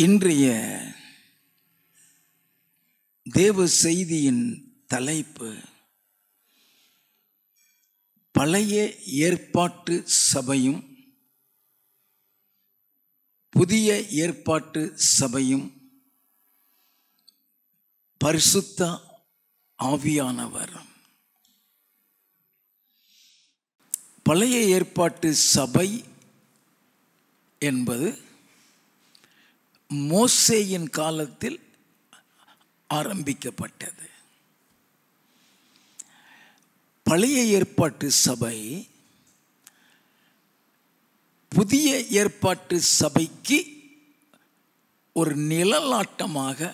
இன்றைய தேவ செய்தியின் தலைப்பு பழைய ஏற்பாட்டு சபையும் புதிய ஏற்பாட்டு சபையும் பரிசுத்த ஆவியானவர். பழைய ஏற்பாட்டு சபை என்பது மோசேயின் காலத்தில் ஆரம்பிக்கப்பட்டது. பழைய ஏற்பாட்டு சபை புதிய ஏற்பாட்டு சபைக்கு ஒரு நிழலாட்டமாக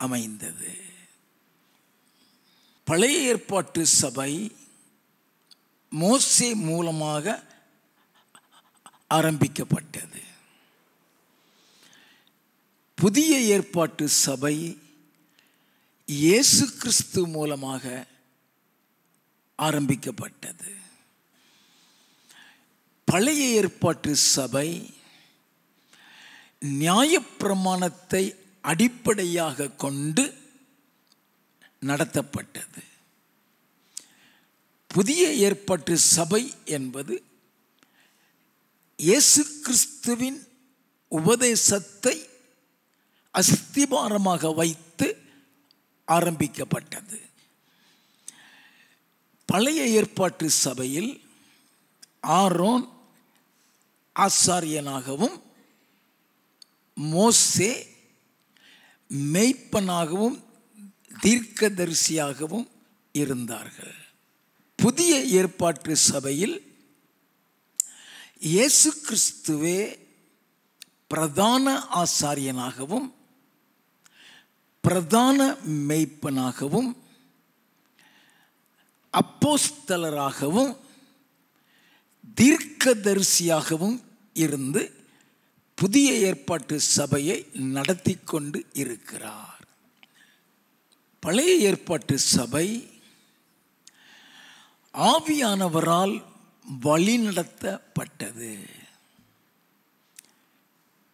அமைந்தது. பழைய ஏற்பாட்டு சபை மோசே மூலமாக ஆரம்பிக்கப்பட்டது. புதிய ஏற்பாட்டு சபை இயேசு கிறிஸ்து மூலமாக ஆரம்பிக்கப்பட்டது. பழைய ஏற்பாட்டு சபை நியாயப்பிரமாணத்தை அடிப்படையாக கொண்டு நடத்தப்பட்டது. புதிய ஏற்பாட்டு சபை என்பது இயேசு கிறிஸ்துவின் உபதேசத்தை அஸ்திபாரமாக வைத்து ஆரம்பிக்கப்பட்டது. பழைய ஏற்பாட்டு சபையில் ஆரோன் ஆசாரியனாகவும் மோசே மேய்ப்பனாகவும் தீர்க்கதரிசியாகவும் இருந்தார்கள். புதிய ஏற்பாட்டு சபையில் இயேசு கிறிஸ்துவே பிரதான ஆசாரியனாகவும் பிரதான மேய்ப்பனாகவும் அப்போஸ்தலராகவும் தீர்க்கதரிசியாகவும் இருந்து புதிய ஏற்பாட்டு சபையை நடத்தி கொண்டு இருக்கிறார். பழைய ஏற்பாட்டு சபை ஆவியானவரால் வழிநடத்தப்பட்டது.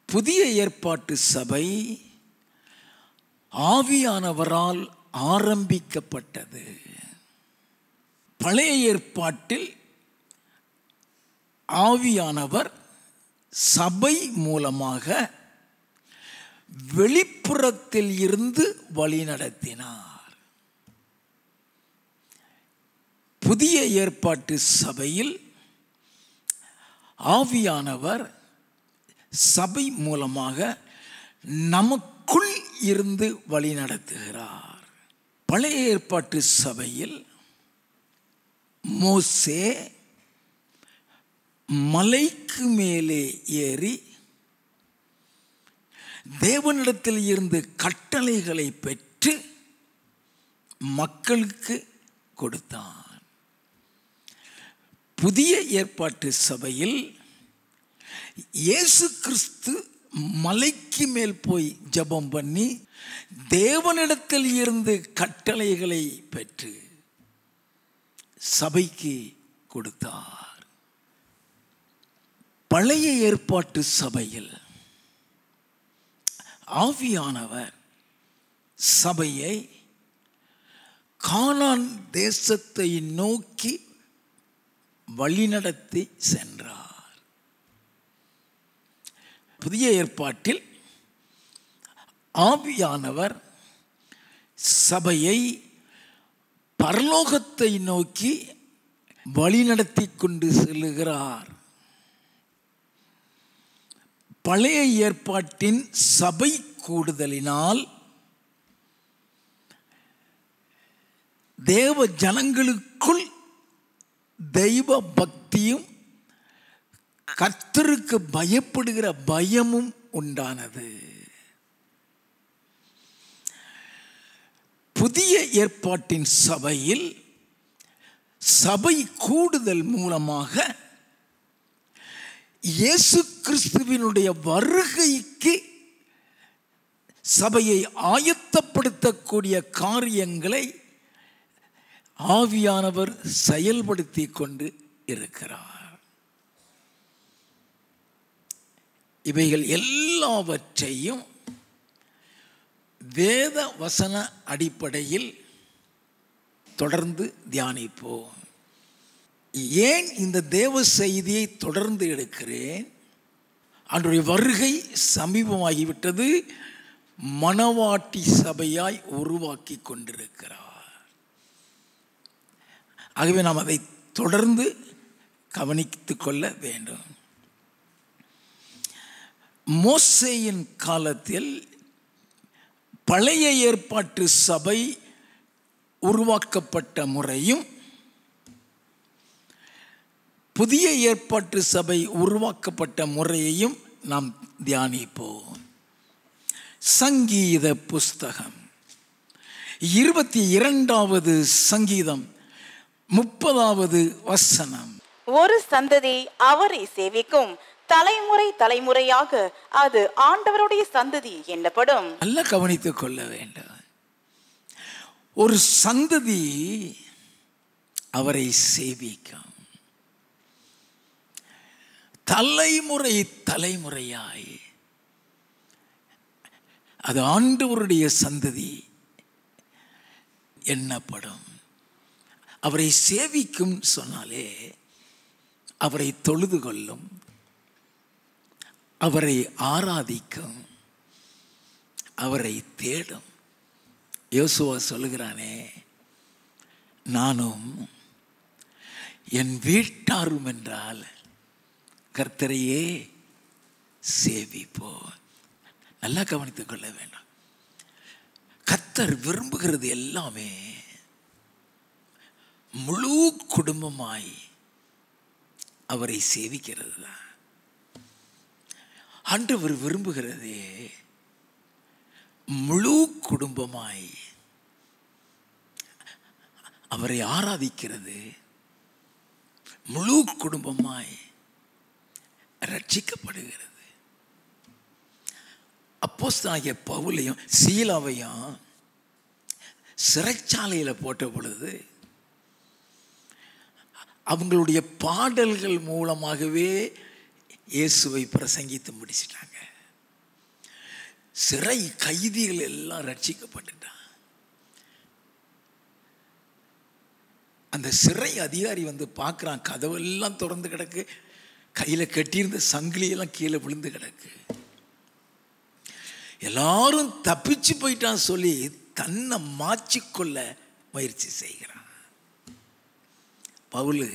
புதிய ஏற்பாட்டு சபை ஆவியானவரால் ஆரம்பிக்கப்பட்டது. பழைய ஏற்பாட்டில் ஆவியானவர் சபை மூலமாக வெளிப்புறத்தில் இருந்து வழிநடத்தினார். புதிய ஏற்பாட்டு சபையில் ஆவியானவர் சபை மூலமாக நமக்குள் இருந்து வழி நடத்துகிறார். பழைய ஏற்பாட்டு சபையில் மோசே மலைக்கு மேலே ஏறி தேவனிடத்தில் இருந்து கட்டளைகளை பெற்று மக்களுக்கு கொடுத்தான். புதிய ஏற்பாட்டு சபையில் இயேசு கிறிஸ்து மலைக்கு மேல் போய் ஜெபம் பண்ணி தேவனிடத்தில் இருந்து கட்டளைகளை பெற்று சபைக்கு கொடுத்தார். பழைய ஏற்பாட்டு சபையில் ஆவியானவர் சபையை கானான் தேசத்தை நோக்கி வழிநடத்தி சென்றார். புதிய ஏற்பாட்டில் ஆவியானவர் சபையை பரலோகத்தை நோக்கி வழிநடத்தி கொண்டு செல்லுகிறார். பழைய ஏற்பாட்டின் சபை கூடுதலினால் தேவ ஜனங்களுக்குள் தெய்வ பக்தியும் கர்த்தருக்கு பயப்படுகிற பயமும் உண்டானது. புதிய ஏற்பாட்டின் சபையில் சபை கூடுதல் மூலமாக இயேசு கிறிஸ்துவினுடைய வருகைக்கு சபையை ஆயத்தப்படுத்தக்கூடிய காரியங்களை ஆவியானவர் செயல்படுத்தி கொண்டு இருக்கிறார். இவைகள் எல்லாவற்றையும் வேத வசன அடிப்படையில் தொடர்ந்து தியானிப்போம். ஏன் இந்த தேவ செய்தியை தொடர்ந்து எடுக்கிறேன்? அவருடைய வருகை சமீபமாகிவிட்டது. மணவாட்டி சபையாய் உருவாக்கி கொண்டிருக்கிறார். ஆகவே நாம் அதை தொடர்ந்து கவனித்துக் கொள்ள வேண்டும். மோசேயின் காலத்தில் பழைய ஏற்பாட்டு சபை உருவாக்கப்பட்ட முறையும் புதிய ஏற்பாட்டு சபை உருவாக்கப்பட்ட முறையையும் நாம் தியானிப்போம். சங்கீத புஸ்தகம் 22வது சங்கீதம் 30வது வசனம். ஒரு சந்ததி அவரை சேவிக்கும், தலைமுறை தலைமுறையாக அது ஆண்டவருடைய சந்ததி என்னப்படும். நல்லா கவனித்துக் கொள்ள வேண்டும். ஒரு சந்ததி அவரை சேவிக்கும், தலைமுறை தலைமுறையாய் அது ஆண்டவருடைய சந்ததி எண்ணப்படும். அவரை சேவிக்கும் சொன்னாலே அவரை தொழுது கொள்ளும், அவரை ஆராதிக்கும், அவரை தேடும். யோசுவா சொல்லுகிறானே, நானும் என் வீட்டாரும் என்றால் கர்த்தரையே சேவிப்போம். நல்லா கவனித்துக் கொள்ள வேண்டும். கர்த்தர் விரும்புகிறது எல்லாமே முழு குடும்பமாய் அவரை சேவிக்கிறது தான். ஆண்டவர் விரும்புகிறதே முழு குடும்பமாய் அவரை ஆராதிக்கிறது, முழு குடும்பமாய் ரட்சிக்கப்படுகிறது. அப்போஸ்தலனாகிய பவுலையும் சீலாவையும் சிறைச்சாலையில் போட்ட பொழுது அவங்களுடைய பாடல்கள் மூலமாகவே இயேசுவை பிரசங்கித்து முடிச்சிட்டாங்க. சிறை கைதிகள் எல்லாம் ரட்சிக்கப்பட்டுட்டான். அந்த சிறை அதிகாரி வந்து பார்க்குறான், கதவெல்லாம் திறந்து கிடக்கு, கையில் கட்டியிருந்த சங்கிலியெல்லாம் கீழே விழுந்து கிடக்கு. எல்லாரும் தப்பிச்சு போயிட்டான் சொல்லி தன்னை மாற்றிக்கொள்ள முயற்சி செய்கிறான். பவுலு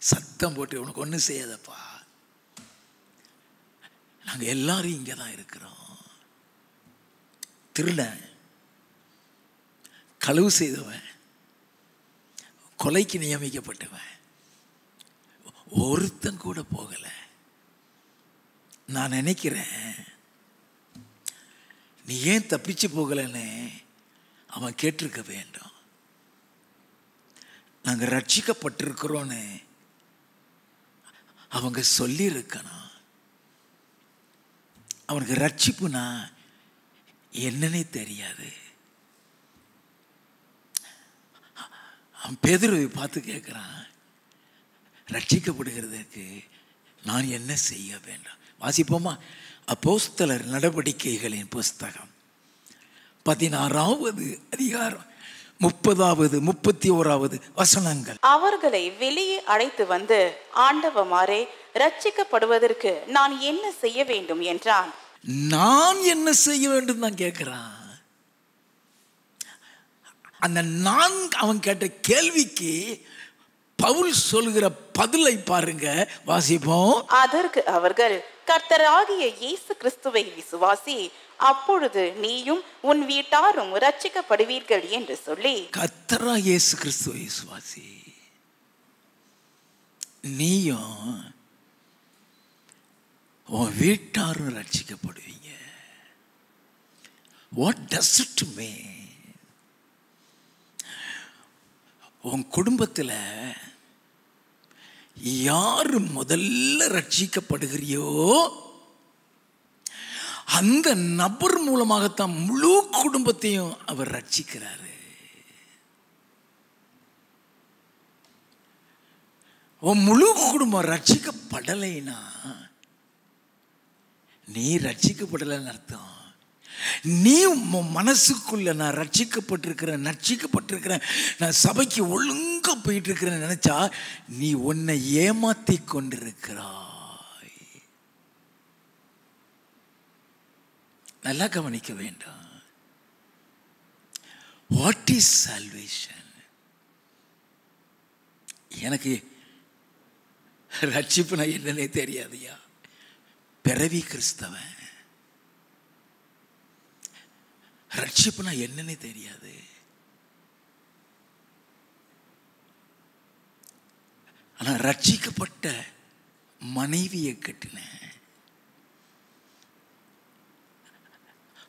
சத்தம் போட்டு, உனக்கு ஒன்றும் செய்யாதப்பா, நாங்கள் எல்லாரும் இங்கே தான் இருக்கிறோம். திருடன், களவு செய்தவன், கொலைக்கு நியமிக்கப்பட்டவன் ஒருத்தன் கூட போகலை. நான் நினைக்கிறேன், நீ ஏன் தப்பிச்சு போகலைன்னு அவன் கேட்டிருக்க வேண்டும். நாங்கள் ரட்சிக்கப்பட்டிருக்கிறோன்னு அவங்க சொல்லியிருக்கணும். அவனுக்கு ரட்சிப்புனா என்னன்னே தெரியாது. அவன் பேதுருவை பார்த்து கேட்குறான், ரட்சிக்கப்படுகிறதுக்கு நான் என்ன செய்ய வேண்டும்? வாசிப்போமா? அப்போஸ்தலர் நடவடிக்கைகளின் புஸ்தகம் 16வது அதிகாரம் 30வது 31வது வசனங்கள். அவர்களை வெளியே அழைத்து வந்து, ஆண்டவமாரே, ரட்சிக்கப்படுவதற்கு நான் என்ன செய்ய வேண்டும் என்றான். நான் என்ன செய்ய வேண்டும் தான் கேட்கிறான். அந்த நான் அவன் கேட்ட கேள்விக்கு பவுல் சொல்கிற பதிலை பாருங்க, வாசிப்போம். அதற்கு அவர்கள், கர்த்தராகிய இயேசு கிறிஸ்துவை விசுவாசி, அப்பொழுது நீயும் உன் வீட்டாரும் ரட்சிக்கப்படுவீர்கள் என்று சொல்லி. கர்த்தராகிய இயேசு கிறிஸ்துவை விசுவாசி, நீயும் உன் வீட்டாரும் ரட்சிக்கப்படுவீங்க. What does it mean? உன் குடும்பத்தில் யாரு முதல்ல ரட்சிக்கப்படுகிறியோ அந்த நபர் மூலமாகத்தான் முழு குடும்பத்தையும் அவர் ரட்சிக்கிறாரு. உன் முழு குடும்பம் ரட்சிக்கப்படலைன்னா நீ ரட்சிக்கப்படலைன்னு அர்த்தம். நீ மனசுக்குள்ள நான் ரட்சிக்கப்பட்டிருக்கிறேன், நான் சபைக்கு ஒழுங்கா போயிட்டு இருக்கிறேன்னு நினைச்சா நீ உன்னை ஏமாத்தி கொண்டிருக்கிறாய். நல்லா கவனிக்க வேண்டாம். What is salvation? எனக்கு ரட்சிப்புனா என்னன்னே தெரியாதுயா. பிறவி கிறிஸ்தவன். ரட்சிப்புனா என்னன்னே தெரியாது. ஆனா ரட்சிக்கப்பட்ட மனைவியை கட்டினேன்.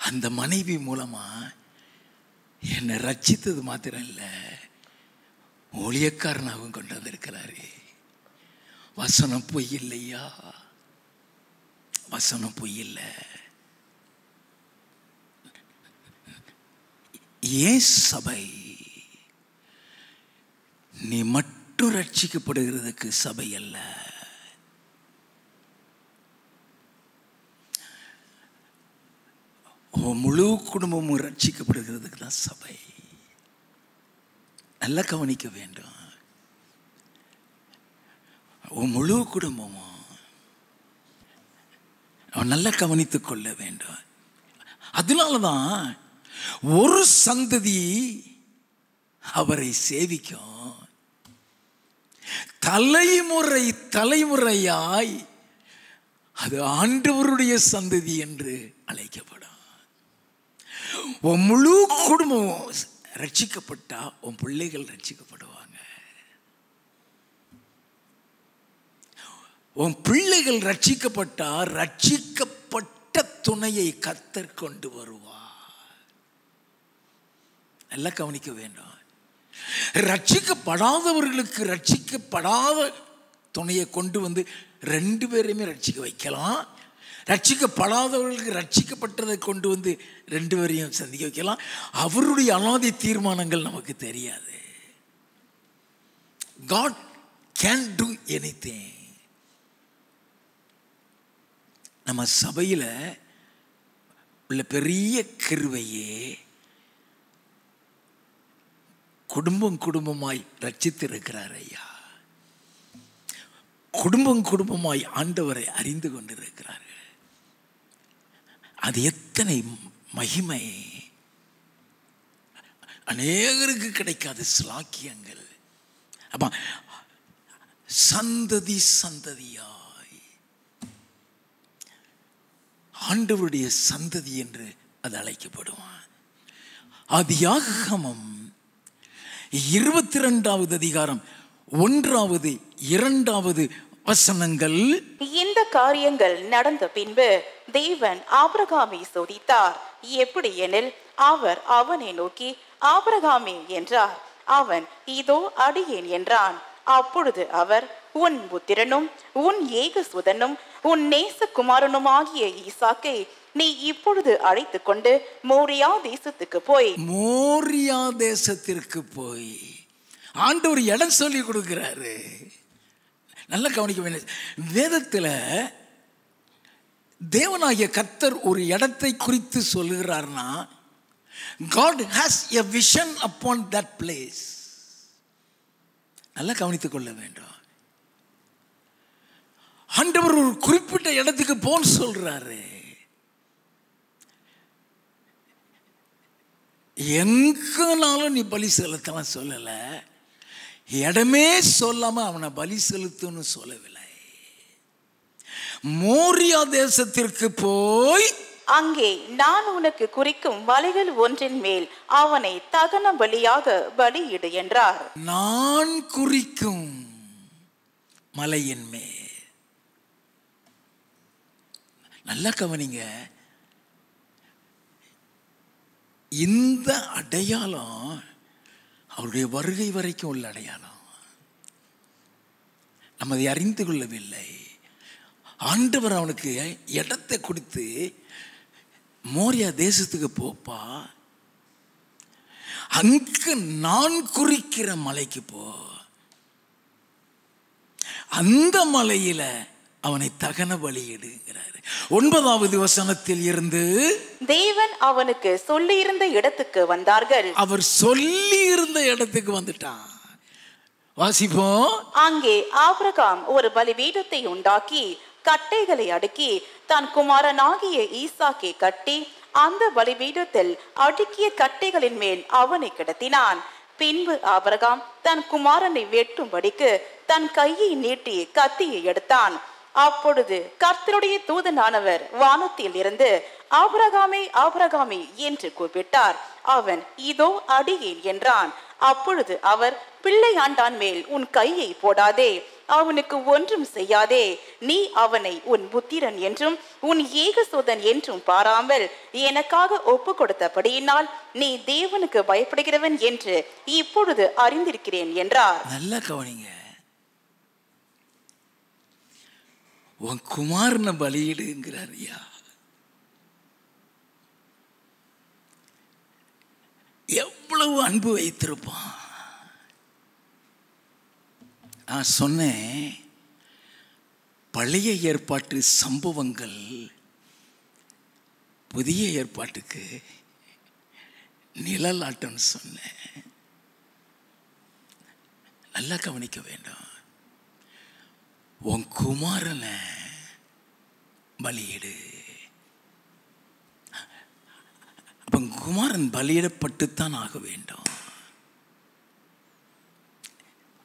அந்த மனைவி மூலமா என்னை ரட்சித்தது மாத்திரம் இல்லை, ஊழியக்காரனாகவும் கொண்டு வந்திருக்கிறாரு. வசனம் பொய் இல்லையா? வசனம் பொய் இல்லை. ஏன் சபை? நீ மட்டும் ரட்சிக்கப்படுகிறதுக்கு சபை அல்ல. முழு குடும்பமும் ரட்சிக்கப்படுகிறதுக்கு தான் சபை. நல்லா கவனிக்க வேண்டும். முழு குடும்பமும் நல்லா கவனித்துக் கொள்ள வேண்டும். அதனாலதான் ஒரு சந்ததி அவரை சேவிக்கும். தலைமுறை தலைமுறையாய் அது ஆண்டவருடைய சந்ததி என்று அழைக்கப்படும். உன் முழு குடும்பம் ரட்சிக்கப்பட்டா உன் பிள்ளைகள் ரட்சிக்கப்படுவாங்க. உன் பிள்ளைகள் ரட்சிக்கப்பட்டா ரட்சிக்கப்பட்ட துணையை கர்த்தர் கொண்டு வருவார். நல்லா கவனிக்க வேண்டும். ரட்சிக்கப்படாதவர்களுக்கு ரட்சிக்கப்படாத துணையை கொண்டு வந்து ரெண்டு பேரையுமே ரட்சிக்க வைக்கலாம். ரட்சிக்கப்படாதவர்களுக்கு ரட்சிக்கப்பட்டதை கொண்டு வந்து ரெண்டு பேரையும் சந்திக்க வைக்கலாம். அவருடைய அனாதி தீர்மானங்கள் நமக்கு தெரியாது. God can do anything. நம்ம சபையில் உள்ள பெரிய கிருபையே குடும்பம் குடும்பமாய் ரட்சித்திருக்கிறார் ஐயா. குடும்பம் குடும்பமாய் ஆண்டவரை அறிந்து கொண்டிருக்கிறார்கள். அது எத்தனை மகிமை! அநேகருக்கு கிடைக்காத ஸ்லாக்கியங்கள். அப்ப சந்ததி சந்ததியாய் ஆண்டவருடைய சந்ததி என்று அது அழைக்கப்படுவான். ஆதியாகமம் 22வது அதிகாரம் 1வது 2வது வசனங்கள். இந்த காரியங்கள் நடந்த பின்பு தேவன் ஆபிரகாமை சோதித்தார். எப்படி எனில் அவர் அவனை நோக்கி ஆபிரகாமே என்றார். அவன் இதோ அடியேன் என்றான். அப்பொழுது அவர் உன் புத்திரனும் உன் ஏகசுதனும் உன் நேசகுமாரனுமாகிய ஈசாக்கை நீ இப்பொழுது அழைத்து கொண்டு மோரியா தேசத்திற்கு போய் ஆண்டவர் இடம் சொல்லி கொடுக்கிறாரு. நல்லா கவனிக்க வேண்டிய வேதத்தில் தேவனாகிய கர்த்தர் ஒரு இடத்தை குறித்து சொல்லுகிறார்னா God has a vision upon that place. நல்லா கவனித்துக் கொள்ள வேண்டும். ஆண்டவர் ஒரு குறிப்பிட்ட இடத்துக்கு போன்னு சொல்றாரு. எங்கனாலும் நீ பலி செலுத்தலாம் சொல்லல, இடமே சொல்லாம அவனை பலி செலுத்துன்னு சொல்லவில்லை. மோரியா தேசத்திற்கு போய் அங்கே நான் உனக்கு குறிக்கும் மலைகள் ஒன்றின் மேல் அவனை தகன பலியாக பலியிடு என்றார். நான் குறிக்கும் மலையின் மேல். நல்லா கவனிங்க. இந்த அடையாளம் அவருடைய வருகை வரைக்கும் உள்ள அடையாளம். நம்ம அதை அறிந்து கொள்ளவில்லை. ஆண்டவர் அவனுக்கு இடத்தை கொடுத்து மோரியா தேசத்துக்கு போப்பா, அங்கு நான் குறிக்கிற மலைக்கு போ, அந்த மலையில அவனை தகன பலியிடுங்கிறாரு. 9வது வசனத்தில் இருந்து தேவன் அவனுக்கு சொல்லி இருந்த இடத்துக்கு வந்தார்கள். அவர் சொல்லி இருந்த இடத்துக்கு வந்துட்டான். வாசிப்போம். அங்கே ஆபிரகாம் ஒரு பலிபீடத்தை உண்டாக்கி கட்டைகளை அடுக்கி தன் குமாரனாகிய ஈசாக்கை கட்டி அந்த பலிபீடத்தில் அடுக்கிய கட்டைகளின் மேல் அவனை கிடத்தினான். பின்பு ஆபிரகாம் தன் குமாரனை வெட்டும்படிக்கு தன் கையை நீட்டி கத்தியை எடுத்தான். அப்பொழுது கர்த்தருடைய தூதனானவர் வானத்தில் இருந்து ஆபிரகாமே ஆபிரகாமே என்று கூப்பிட்டார். அவன் இதோ அடியேன் என்றான். அப்பொழுது அவர், பிள்ளை ஆண்டான் மேல் உன் கையை போடாதே, அவனுக்கு ஒன்றும் செய்யாதே. நீ அவனை உன் புத்திரன் என்றும் உன் ஏகசோதன் என்றும் பாராமல் எனக்காக ஒப்பு கொடுத்தபடியினால் நீ தேவனுக்கு பயப்படுகிறவன் என்று இப்பொழுது அறிந்திருக்கிறேன் என்றார். நல்ல கவனிங்க. உன் குமாரனை பலியிடுங்கிறார். ஐயா, எவ்வளவு அன்பு வைத்திருப்பான். நான் சொன்னேன், பழைய ஏற்பாட்டு சம்பவங்கள் புதிய ஏற்பாட்டுக்கு நிழலாட்டம்னு சொன்னேன். நல்லா கவனிக்க வேண்டும். உன் குமாரனை பலியிடு. அப்ப குமாரன் பலியிடப்பட்டுத்தான் ஆக வேண்டும்.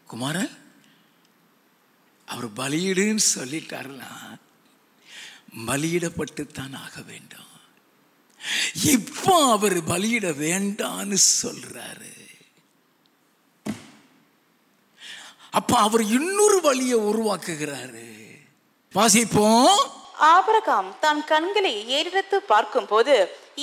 குமாரன் அவர் பலியிடுன்னு சொல்லிட்டாருன்னா பலியிடப்பட்டுத்தான் ஆக வேண்டும். இப்போ அவர் பலியிட வேண்டான்னு சொல்றாரு. அப்ப அவர் இன்னொரு வழியை உருவாக்குகிறாரு. வாசிப்போம். ஆபிரகாம் தன் கண்களை ஏறெடுத்து பார்க்கும் போது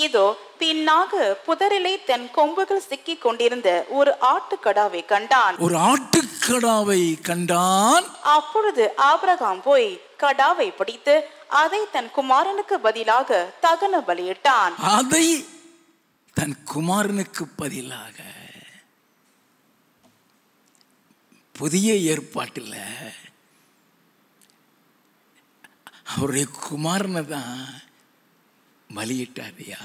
இதோ பின்னாக புதரிலே தன் கொம்புகள் சிக்கி கொண்டிருந்த ஒரு ஆட்டுக்கடாவை கண்டான். ஒரு ஆட்டுக்கடாவை கண்டான். அப்பொழுது ஆபிரகாம் போய் கடாவை பிடித்து அதை தன் குமாரனுக்கு பதிலாக தகன பலியிட்டான். அதை தன் குமாரனுக்கு பதிலாக. புதிய ஏற்பாட்டில் அவருடைய குமாரனை தான் பலியிட்டாரியா.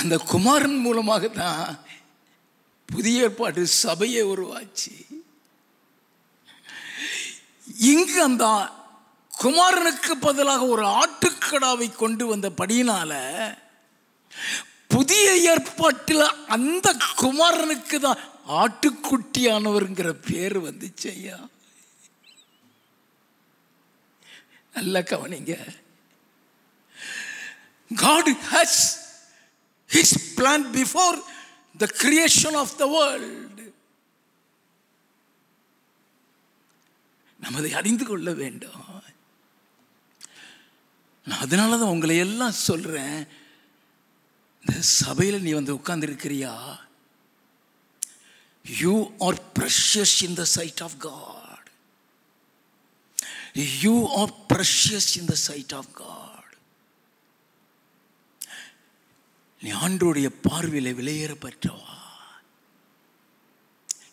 அந்த குமாரன் மூலமாக தான் புதிய ஏற்பாட்டு சபையை உருவாச்சு. இங்கு அந்த குமாரனுக்கு பதிலாக ஒரு ஆட்டுக்கடாவை கொண்டு வந்த படியினால புதிய ஏற்பாட்டில் அந்த குமாரனுக்கு தான் ஆட்டுக்குட்டியானவர்ங்கிற பேர் வந்துச்சு. ஐயா, நல்ல கவனிங்க. God has his plan before the creation of the world. நாம் அதை அறிந்து கொள்ள வேண்டும். நான் அதனால தான் உங்களை எல்லாம் சொல்றேன். இந்த சபையில் நீ வந்து உட்கார்ந்து இருக்கிறியா, you are precious in the sight of God. You are precious in the sight of God. நீ ஆண்டவருடைய பார்வையில் விலையேற பெற்றவா.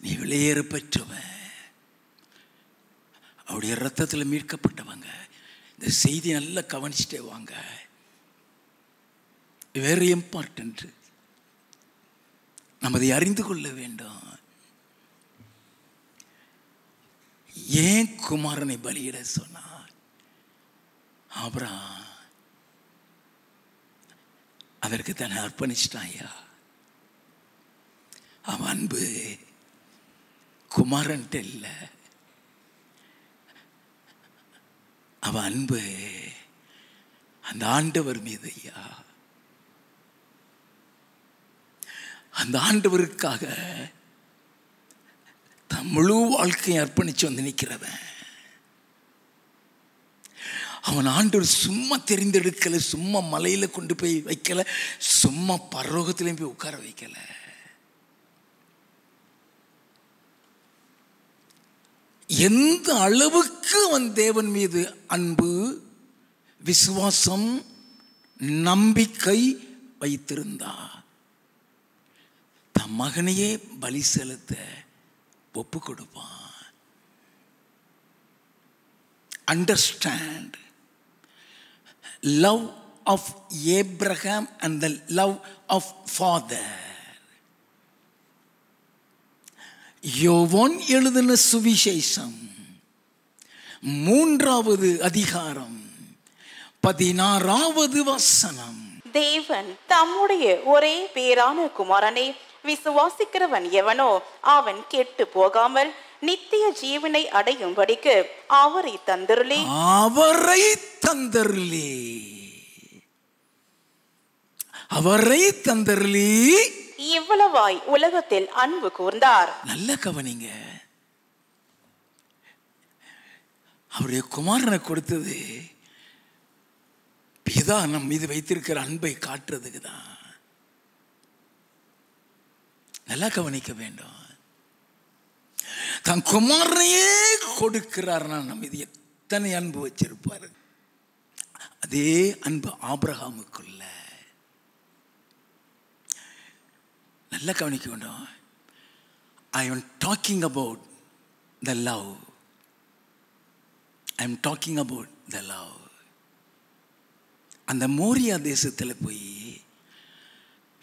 நீ விலையேற பெற்றவன். அவருடைய ரத்தத்தில் மீட்கப்பட்டவங்க. இந்த செய்தி நல்லா கவனிச்சுட்டே வாங்க. Very important. நம்ம அதை அறிந்து கொள்ள வேண்டும். ஏன் குமாரனை பலியிட சொன்னார்? ஆபிரகாம் அதற்கு தன்னை அர்ப்பணிச்சிட்டான். ஐயா, அவன் அன்பு குமாரன்ட்டு இல்லை. அவன் அன்பு அந்த ஆண்டவர் மீது. ஐயா, அந்த ஆண்டவருக்காக தன் முழு வாழ்க்கையை அர்ப்பணிச்சு வந்து நிற்கிறவன். அவன் ஆண்டவர் சும்மா தெரிந்தெடுக்கல, சும்மா மலையில கொண்டு போய் வைக்கல, சும்மா பரலோகத்திலையும் போய் உட்கார வைக்கல. எந்த அளவுக்கு அவன் தேவன் மீது அன்பு, விசுவாசம், நம்பிக்கை வைத்திருந்தான், தன் மகனையே பலி செலுத்த ஒப்பு கொடுப்பான். understand love of Abraham and the love of father. யோவான் எழுதின சுவிசேஷம் 3வது அதிகாரம் 16வது வசனம். தேவன் தம்முடைய ஒரே பேரான குமாரனை விசுவாசிக்கிறவன் எவனோ அவன் கெட்டு போகாமல் நித்திய ஜீவனை அடையும்படிக்கு அவரை தந்தருளி இவ்வளவாய் உலகத்தில் அன்பு கூர்ந்தார். நல்ல கவனிங்க, அவருடைய குமாரனை கொடுத்தது பிதா நம் மீது வைத்திருக்கிற அன்பை காட்டுறதுக்கு தான். நல்லா கவனிக்க வேண்டும். தன் குமாரனையே கொடுக்கிறார்னா நம்ம இது எத்தனை அன்பு வச்சிருப்பாரு. அதே அன்பு ஆபிரகாமுக்குள்ள. நல்லா கவனிக்க வேண்டும். I am talking about the love. I am talking about the love. அந்த மோரியா தேசத்தில் போய்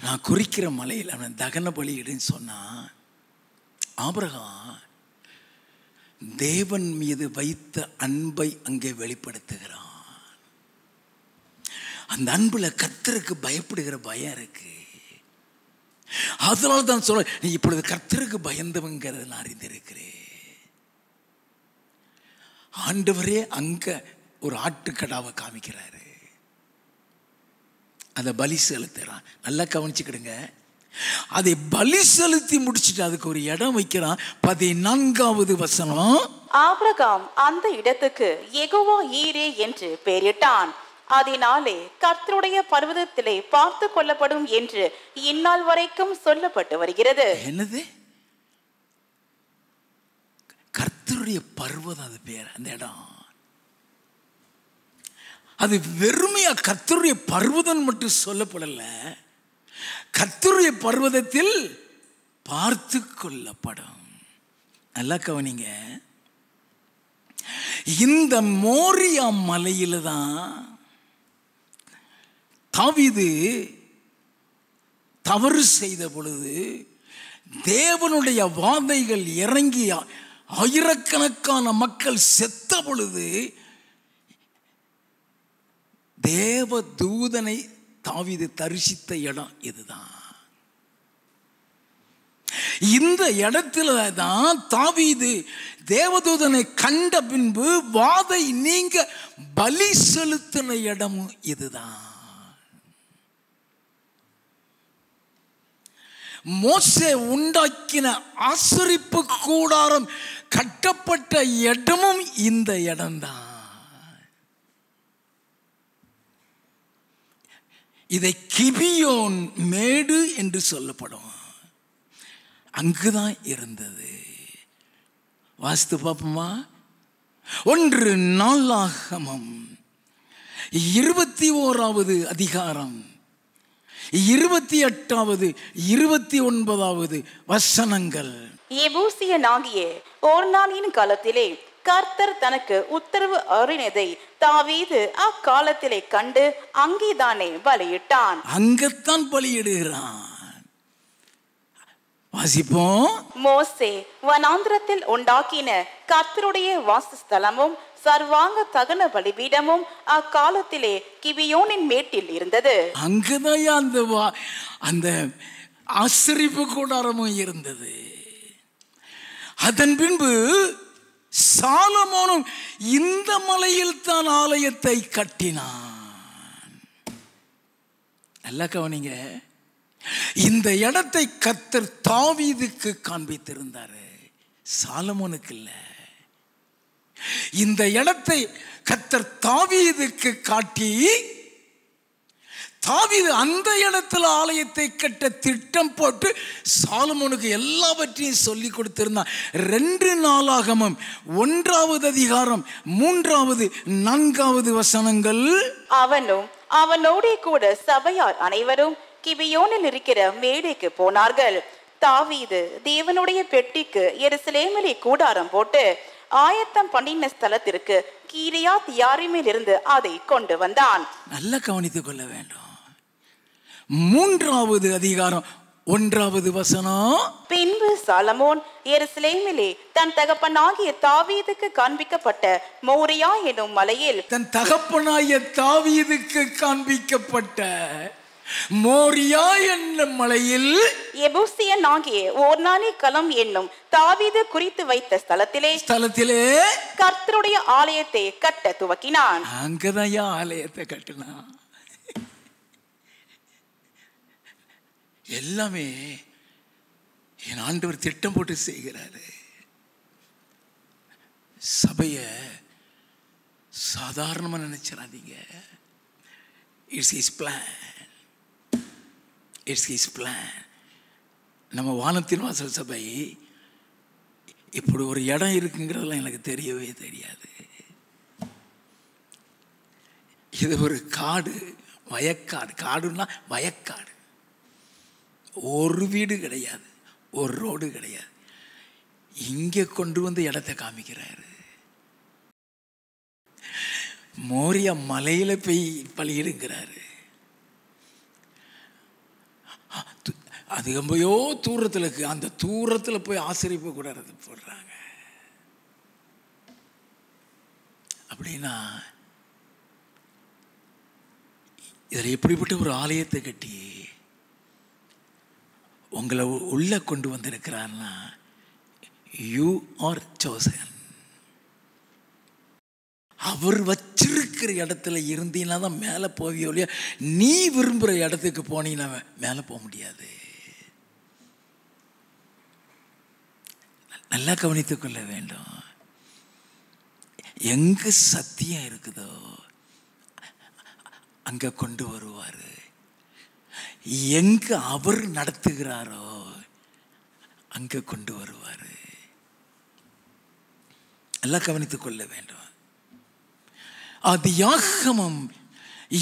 நான் குறிக்கிற மலையில் அவன் தகன பலியிடுன்னு சொன்னா, ஆபிரகாம் தேவன் மீது வைத்த அன்பை அங்கே வெளிப்படுத்துகிறான். அந்த அன்புல கர்த்தருக்கு பயப்படுகிற பயம் இருக்கு. அதனால தான் சொல்ல, நீ இப்பொழுது கர்த்தருக்கு பயந்தவங்கிறத நான் அறிந்திருக்கிறேன். ஆண்டவரே அங்க ஒரு ஆட்டுக்கடாவை காமிக்கிறாரு, அதை பலி செலுத்துறான். நல்லா கவனிச்சுக்கிடுங்க. அதை பலி செலுத்தி முடிச்சுட்டு அதுக்கு ஒரு இடம் வைக்கிறான். 14வது வசனம். ஆபிரகாம் அந்த இடத்துக்கு யெகோவா ஈரே என்று பெயரிட்டான். அதனாலே கர்த்தருடைய பர்வதத்திலே பார்த்து கொள்ளப்படும் என்று இந்நாள் வரைக்கும் சொல்லப்பட்டு வருகிறது. என்னது? கர்த்தருடைய பர்வதம், அது பேர். அந்த இடம் அது வெறுமையா கர்த்தருடைய பர்வதம் மட்டும் சொல்லப்படல, கர்த்தருடைய பர்வதத்தில் பார்த்து கொள்ளப்படும். நல்லா கவனிங்க. இந்த மோரியா மலையில தான் தாவீது தவறு செய்த பொழுது தேவனுடைய வாதைகள் இறங்கி ஆயிரக்கணக்கான மக்கள் செத்த பொழுது தேவ தூதனை தாவீது தரிசித்த இடம் இதுதான். இந்த இடத்துல தான் தாவீது தேவதூதனை கண்ட பின்பு வாதை நீங்க பலி செலுத்தின இடமும் இதுதான். மோசே உண்டாக்கின ஆசரிப்பு கூடாரம் கட்டப்பட்ட இடமும் இந்த இடம்தான். இதை கிபியோன் மேடு என்று சொல்லப்படும். அங்குதான் இருந்தது. வாஸ்து பாப்போமா? 1 நாளாகமம் 21வது அதிகாரம் 28வது 29வது வசனங்கள். எபூசியனாகிய ஓர்னானின் காலத்திலே கர்த்தர் தனக்கு உத்தரவு அருளினதை தாவீது அக்காலத்திலே கண்டு அங்கேதானே பலியிட்டான். அங்கத்தான் பலியிடுகிறான். வாசிப்போம். மோசே வனாந்திரத்தில் உண்டாக்கின கர்த்தருடைய வாசஸ்தலமும் சர்வாங்க தகன பலிபீடமும் அக்காலத்திலே கிபியோனின் மேட்டில் இருந்தது. அங்கதான் அந்த ஆசரிப்பு கூடாரமும் இருந்தது. அதன் பின்பு சாலமோனும் இந்த மலையில் தான் ஆலயத்தை கட்டினான். நல்லா கவனிங்க. இந்த இடத்தை கர்த்தர் தாவீதுக்கு காண்பித்திருந்தாரு, சாலமோனுக்கு இல்ல. இந்த இடத்தை கர்த்தர் தாவீதுக்கு காட்டி தாவீது அந்த இடத்துல ஆலயத்தை கட்ட திட்டம் போட்டு சாலமோனுக்கு எல்லாவற்றையும் சொல்லி கொடுத்திருந்தான். 2 நாளாகமம் 1வது அதிகாரம் 3வது 4வது வசனங்கள். அவனும் அவனோடே கூட சபையார் அனைவரும் கிபியோனில் இருக்கிற மேடைக்கு போனார்கள். தாவீது தேவனுடைய பெட்டிக்கு எருசலேமிலே கூடாரம் போட்டு ஆயத்தம் பண்ணின ஸ்தலத்திற்கு கீரியாத் யாரீமிலிருந்து அதை கொண்டு வந்தான். நல்லா கவனித்துக் கொள்ள வேண்டும். 3வது அதிகாரம் 1வது வசனம். பின்பு சாலமோன் எருசலேமிலே தன் தகப்பனாகிய தாவீதுக்கு காண்பிக்கப்பட்ட மோரியா எனும் மலையில், தன் தகப்பனாகிய தாவீதுக்கு காண்பிக்கப்பட்ட மோரியா என்னும் மலையில், எபூசியனாகிய ஓர்னானி களம் என்னும் தாவீது குறித்து வைத்த ஸ்தலத்திலே கர்த்தருடைய ஆலயத்தை கட்ட துவக்கினான். அங்கதான் ஆலயத்தை கட்டினான். எல்லாமே என் ஆண்டவர் திட்டம் போட்டு செய்கிறாரு. சபைய சாதாரணமா நினைச்சிடாதீங்க. It's his plan. It's his plan. நம்ம வானத்தின் வாசல் சபை இப்படி ஒரு இடம் இருக்குங்கிறதெல்லாம் எனக்கு தெரியவே தெரியாது. இது ஒரு காடு, வயக்காடு. காடுன்னா வயக்காடு. ஒரு வீடு கிடையாது, ஒரு ரோடு கிடையாது. இங்கே கொண்டு வந்து இடத்தை காமிக்கிறாரு. மோரியா மலையில போய் பலியிடுங்கிறாரு. அது ரொம்பயோ தூரத்தில் இருக்கு. அந்த தூரத்தில் போய் ஆசிரியப்பு கூட போடுறாங்க. அப்படின்னா இதில் எப்படிப்பட்ட ஒரு ஆலயத்தை கட்டி உங்களை உள்ள கொண்டு வந்திருக்கிறார்னா, யூ ஆர் சோசன். அவர் வச்சிருக்கிற இடத்துல இருந்தீங்கன்னா தான் மேலே போவியோ இல்லையா. நீ விரும்புகிற இடத்துக்கு போனீங்கன்னா மேலே போக முடியாது. நல்லா கவனித்துக் கொள்ள வேண்டும். எங்க சத்தியம் இருக்குதோ அங்க கொண்டு வருவார். எங்க அவர் நடத்துகிறாரோ அங்க கொண்டு வருவார். நல்லா கவனித்துக் கொள்ள வேண்டும். ஆதியாகமம்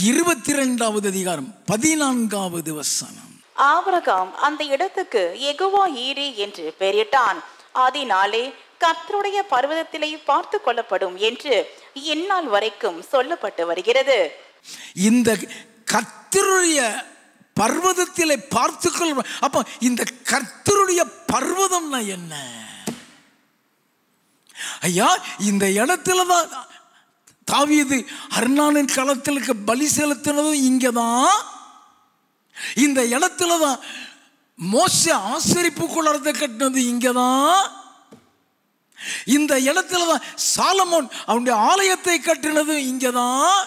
22வது அதிகாரம் 14வது வசனம். ஆபிரகாம் அந்த இடத்துக்கு யெகோவா ஈரே என்று பெயரிட்டான். அதனாலே கர்த்தருடைய பர்வதத்திலே பார்த்து கொள்ளப்படும் என்று இந்நாள் வரைக்கும் சொல்லப்பட்டு வருகிறது. இந்த கர்த்தருடைய பர்வதத்திலே பார்த்துக்கொள்ள. அப்ப இந்த கர்த்தருடைய பர்வதம்னா என்ன ஐயா? இந்த இடத்துலதான் தாவீது அர்னானின் களத்திற்கு பலி செலுத்தினதும் இங்கதான். இந்த இடத்துலதான் மோசே ஆசரிப்பு கூடாரத்தை கட்டினது இங்கதான். இந்த இடத்துலதான் சாலமோன் அவனுடைய ஆலயத்தை கட்டினது இங்கதான்.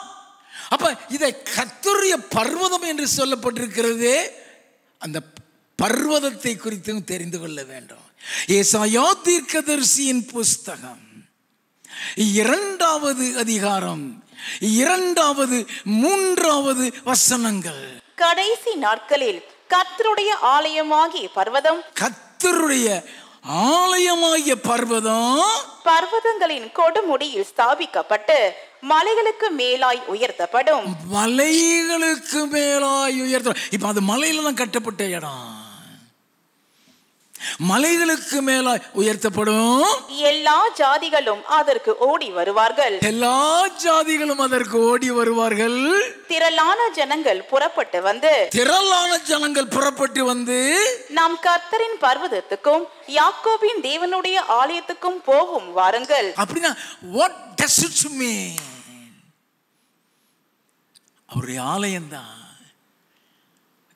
அப்ப இதை கர்த்தருடைய பர்வதம் என்று சொல்லப்பட்டிருக்கிறது. அந்த பர்வதத்தை குறித்தும் தெரிந்து கொள்ள வேண்டும். ஏசாயா தீர்க்கதரிசியின் புஸ்தகம் 2வது அதிகாரம் 2வது 3வது வசனங்கள். கடைசி நாட்களில் கர்த்தருடைய ஆலயமாகிய பர்வதம், கர்த்தருடைய ஆலயமாகிய பர்வதம் பர்வதங்களின் கொடுமுடியில் ஸ்தாபிக்கப்பட்டு மலைகளுக்கு மேலாய் உயர்த்தப்படும். மலைகளுக்கு மேலாய் உயர்த்த. இப்ப அது மலையில தான் கட்டப்பட்ட இடம். மலைகளுக்கு மேலாய் உயர்த்தப்படும். எல்லா ஜாதிகளும் அதற்கு ஓடி வருவார்கள். எல்லா ஜாதிகளும் அதற்கு ஓடி வருவார்கள். திரளான ஜனங்கள் புறப்பட்டு வந்து நாம் கர்த்தரின் பர்வதத்துக்கும் யாக்கோபின் தேவனுடைய ஆலயத்துக்கும் போகும் வாருங்கள். அப்படின்னா what does it mean? அவருடைய ஆலயம் தான்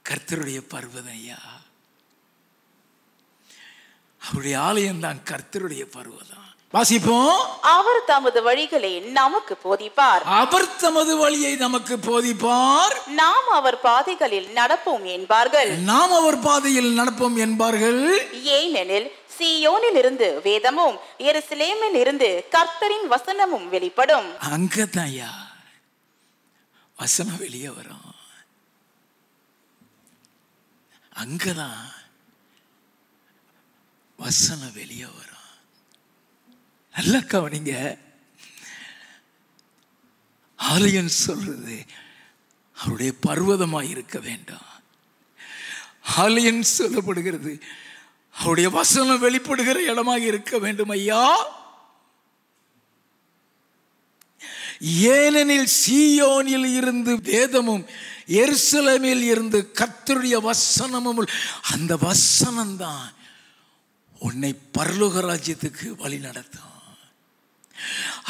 கர்த்தருடைய பர்வதம் ஐயா. அவருடைய ஆலயம் தான் கர்த்தருடைய பர்வதம். வாசிப்போம். அவர் தமது வழிகளை நமக்கு போதிப்பார். அவர் தமது வழியை நமக்கு போதிப்பார். நாம் அவர் பாதைகளில் நடப்போம் என்பார்கள். நாம் அவர் பாதையில் நடப்போம் என்பார்கள். ஏனெனில் சீயோனில் இருந்து வேதமும் எருசலேமில் இருந்து கர்த்தரின் வசனமும் வெளிப்படும். அங்கதாயா வசனம் வெளியே வரும். அங்கதான் வசனம் வெளியே வரும். நல்லா கவனிங்க. ஆலயம் சொல்றது அவருடைய பர்வதமாய் இருக்க வேண்டாம். ஆலயம் சொல்லப்படுகிறது அவருடைய வசனம் வெளிப்படுகிற இடமாக இருக்க வேண்டும் ஐயா. ஏனெனில் சீயோனில் இருந்து வேதமும் எருசலேமில் இருந்து கர்த்தருடைய வசனமும் அந்த வசனம்தான் உன்னை பரலோக ராஜ்யத்துக்கு வழி நடத்தும்.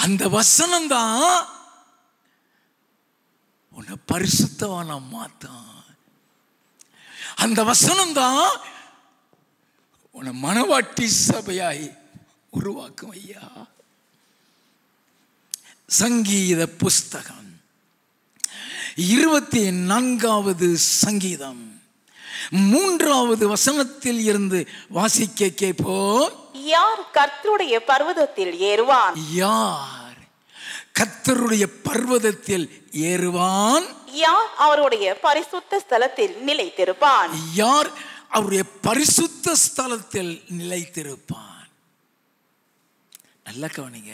அந்த வசனம்தான் உன்னை பரிசுத்தவானா மாத்தும். அந்த வசனம்தான் உன்னை மனவாட்டி சபையாய் உருவாக்கும். ஐயா, சங்கீத புஸ்தகம் 24வது சங்கீதம் 3வது வசனத்தில் இருந்து வாசிக்க கேட்போம். யார் கர்த்தருடைய பர்வதத்தில் ஏறுவான்? யார் கர்த்தருடைய பர்வதத்தில் ஏறுவான்? யார் அவருடைய பரிசுத்த ஸ்தலத்தில் நிலைத்திருப்பான்? யார் அவருடைய பரிசுத்த ஸ்தலத்தில் நிலைத்திருப்பான்? நல்ல கவனிங்க.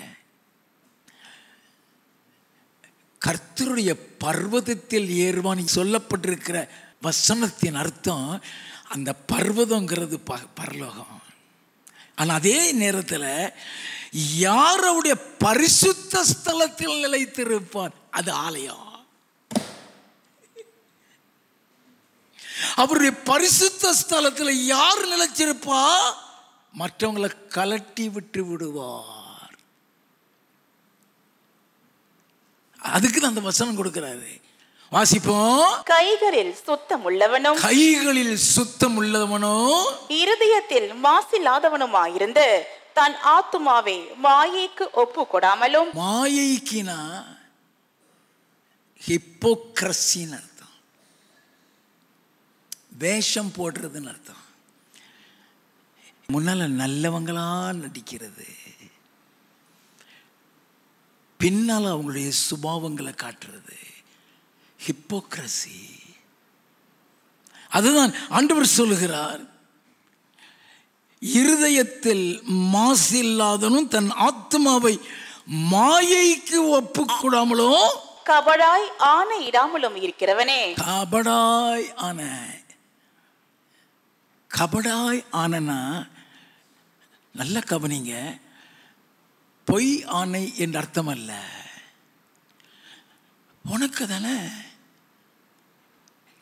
கர்த்தருடைய பர்வதத்தில் ஏறுவான் சொல்லப்பட்டிருக்கிற வசனத்தின் அர்த்தம் அந்த பர்வதங்கிறது பரலோகம். ஆனால் அதே நேரத்தில் யார் அவருடைய பரிசுத்த ஸ்தலத்தில் நிலைத்திருப்பான் அது ஆலயம். அவருடைய பரிசுத்த ஸ்தலத்தில் யார் நிலைச்சிருப்பா? மற்றவங்களை கலட்டி விட்டு விடுவார். அதுக்கு தான் அந்த வசனம் கொடுக்கிறாரு. வாசிப்போம். கைகளில் சுத்தம் உள்ளவனும் கைகளில் சுத்தம் உள்ளவனோ இருதயத்தில் மாசில்லாதவனுமாயிருந்து தன் ஆத்துமாவை மாயைக்கு ஒப்பு கொடாமலும். மாயைக்குனா ஹிப்போக்ரஸின்னு அர்த்தம், வேஷம் போடுறதுன்னு அர்த்தம். முன்னால நல்லவங்களா நடிக்கிறது, பின்னால் அவங்களுடைய சுபாவங்களை காட்டுறது, ஹிப்போக்ரசி. அதுதான் ஆண்டவர் சொல்லுகிறார், இருதயத்தில் மாசில்லாதனும் தன் ஆத்மாவை மாயைக்கு ஒப்புக்கூடாமலோ கபடாய் ஆணையிடாமலும் இருக்கிறவனே. கபடாய் ஆன, கபடாய் ஆனனா நல்ல கவனிங்க, பொய் ஆணை என்ற அர்த்தம் அல்ல. உனக்கு தானே,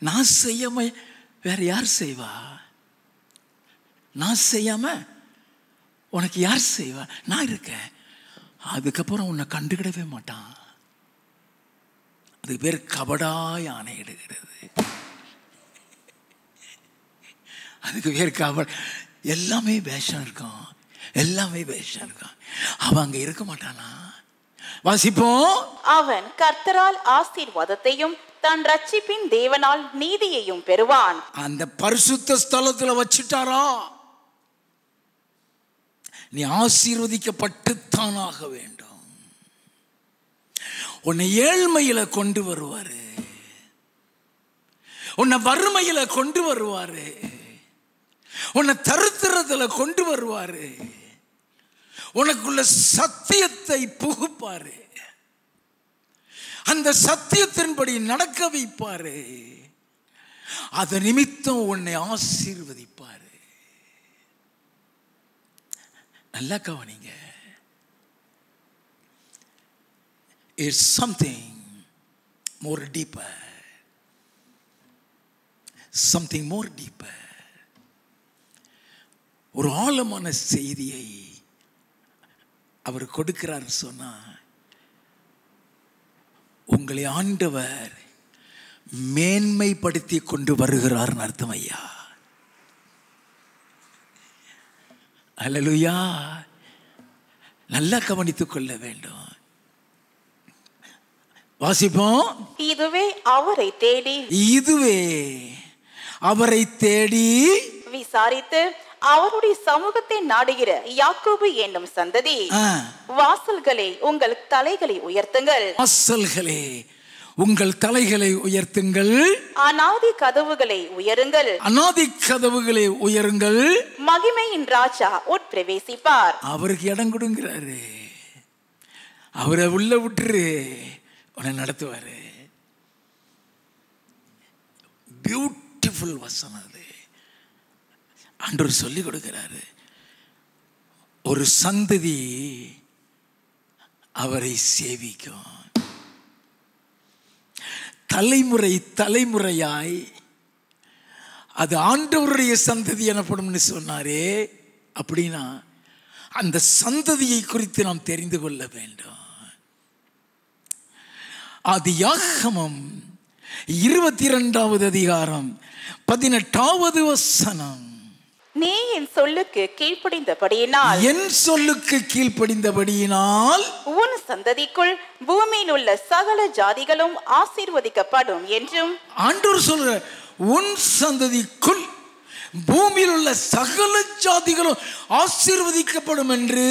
நான் செய்யாம வேற யார் செய்வா? நான் செய்யாம உனக்கு யார் செய்வா? நான் இருக்கேன், அதுக்கப்புறம் உன்னை கண்டுக்கிடவே மாட்டான். அதுக்கு பேர் கபடாய் ஆணையிடுகிறது. அதுக்கு பேர் கபட. எல்லாமே வேஷம் இருக்கும், எல்லாமே வேஷம் இருக்கும். அவன் அங்க இருக்க மாட்டானா? வாசிப்போம். அவன் கர்த்தரால் ஆசீர்வாதத்தையும் தன் ரட்சிப்பின் தேவனால் நீதியையும் பெறுவான். அந்த பரிசுத்த ஸ்தலத்துல வச்சிட்டாரா, நீ ஆசீர்வதிக்கப்பட்டுத்தானாக வேண்டும். உன்னை ஏழ்மையில கொண்டு வருவாரு, உன்னை வறுமையில கொண்டு வருவாரு, உன்னை தருத்திரத்துல கொண்டு வருவாரு, உனக்குள்ள சத்தியத்தை புகுப்பாரு, அந்த சத்தியத்தின்படி நடக்க வைப்பாரு, அது நிமித்தம் உன்னை ஆசீர்வதிப்பாரு. நல்லா கவனிங்க. It's something more deeper, something more deeper. ஒரு ஆழமான செய்தியை அவர் கொடுக்கிறார். சொன்னா உங்களை ஆண்டவர் மேன்மைப்படுத்தி கொண்டு வருகிறார் அர்த்தம். ஐயா, அல்லேலூயா. நல்லா கவனித்துக் கொள்ள வேண்டும். வாசிப்போம். இதுவே அவரை தேடி, இதுவே அவரை தேடி விசாரித்து அவருடைய சமூகத்தை நாடுகிற யாக்கோபு என்னும் சந்ததி, வாசல்களே உங்கள் தலைகளை உயர்த்துங்கள், வாசல்களே உங்கள் தலைகளை உயர்த்துங்கள், அநாதி கதவுகளை உயருங்கள், அநாதி கதவுகளை உயருங்கள், மகிமையின் ராஜா உட்பிரவேசிப்பார். அவருக்கு இடம் கொடுங்கிறாரு, அவரை உள்ள விட்டுரு, உன்னை நடத்துவாரு. பியூட்டிஃபுல் வசனம் அது. ஆண்டவர் சொல்லி கொடுக்கிறாரு, ஒரு சந்ததி அவரை சேவிக்கும். தலைமுறை தலைமுறையாய் அது ஆண்டவருடைய சந்ததி எனப்படும்னு சொன்னாரே. அப்படின்னா அந்த சந்ததியை குறித்து நாம் தெரிந்து கொள்ள வேண்டும். ஆதியாகமம் 22வது அதிகாரம் 18வது வசனம். நீ என் சொல்லுக்கு கீழ்ப்படிந்தபடியினால், என் சொல்லுக்கு கீழ்ப்படிந்தபடியினால் உன் சந்ததிக்குள் பூமியில் உள்ள சகல ஜாதிகளும் ஆசீர்வதிக்கப்படும் என்றும். ஆண்டவர் சொல்ற, உன் சந்ததிக்குள் பூமியில் உள்ள சகல ஜாதிகளும் ஆசீர்வதிக்கப்படும் என்று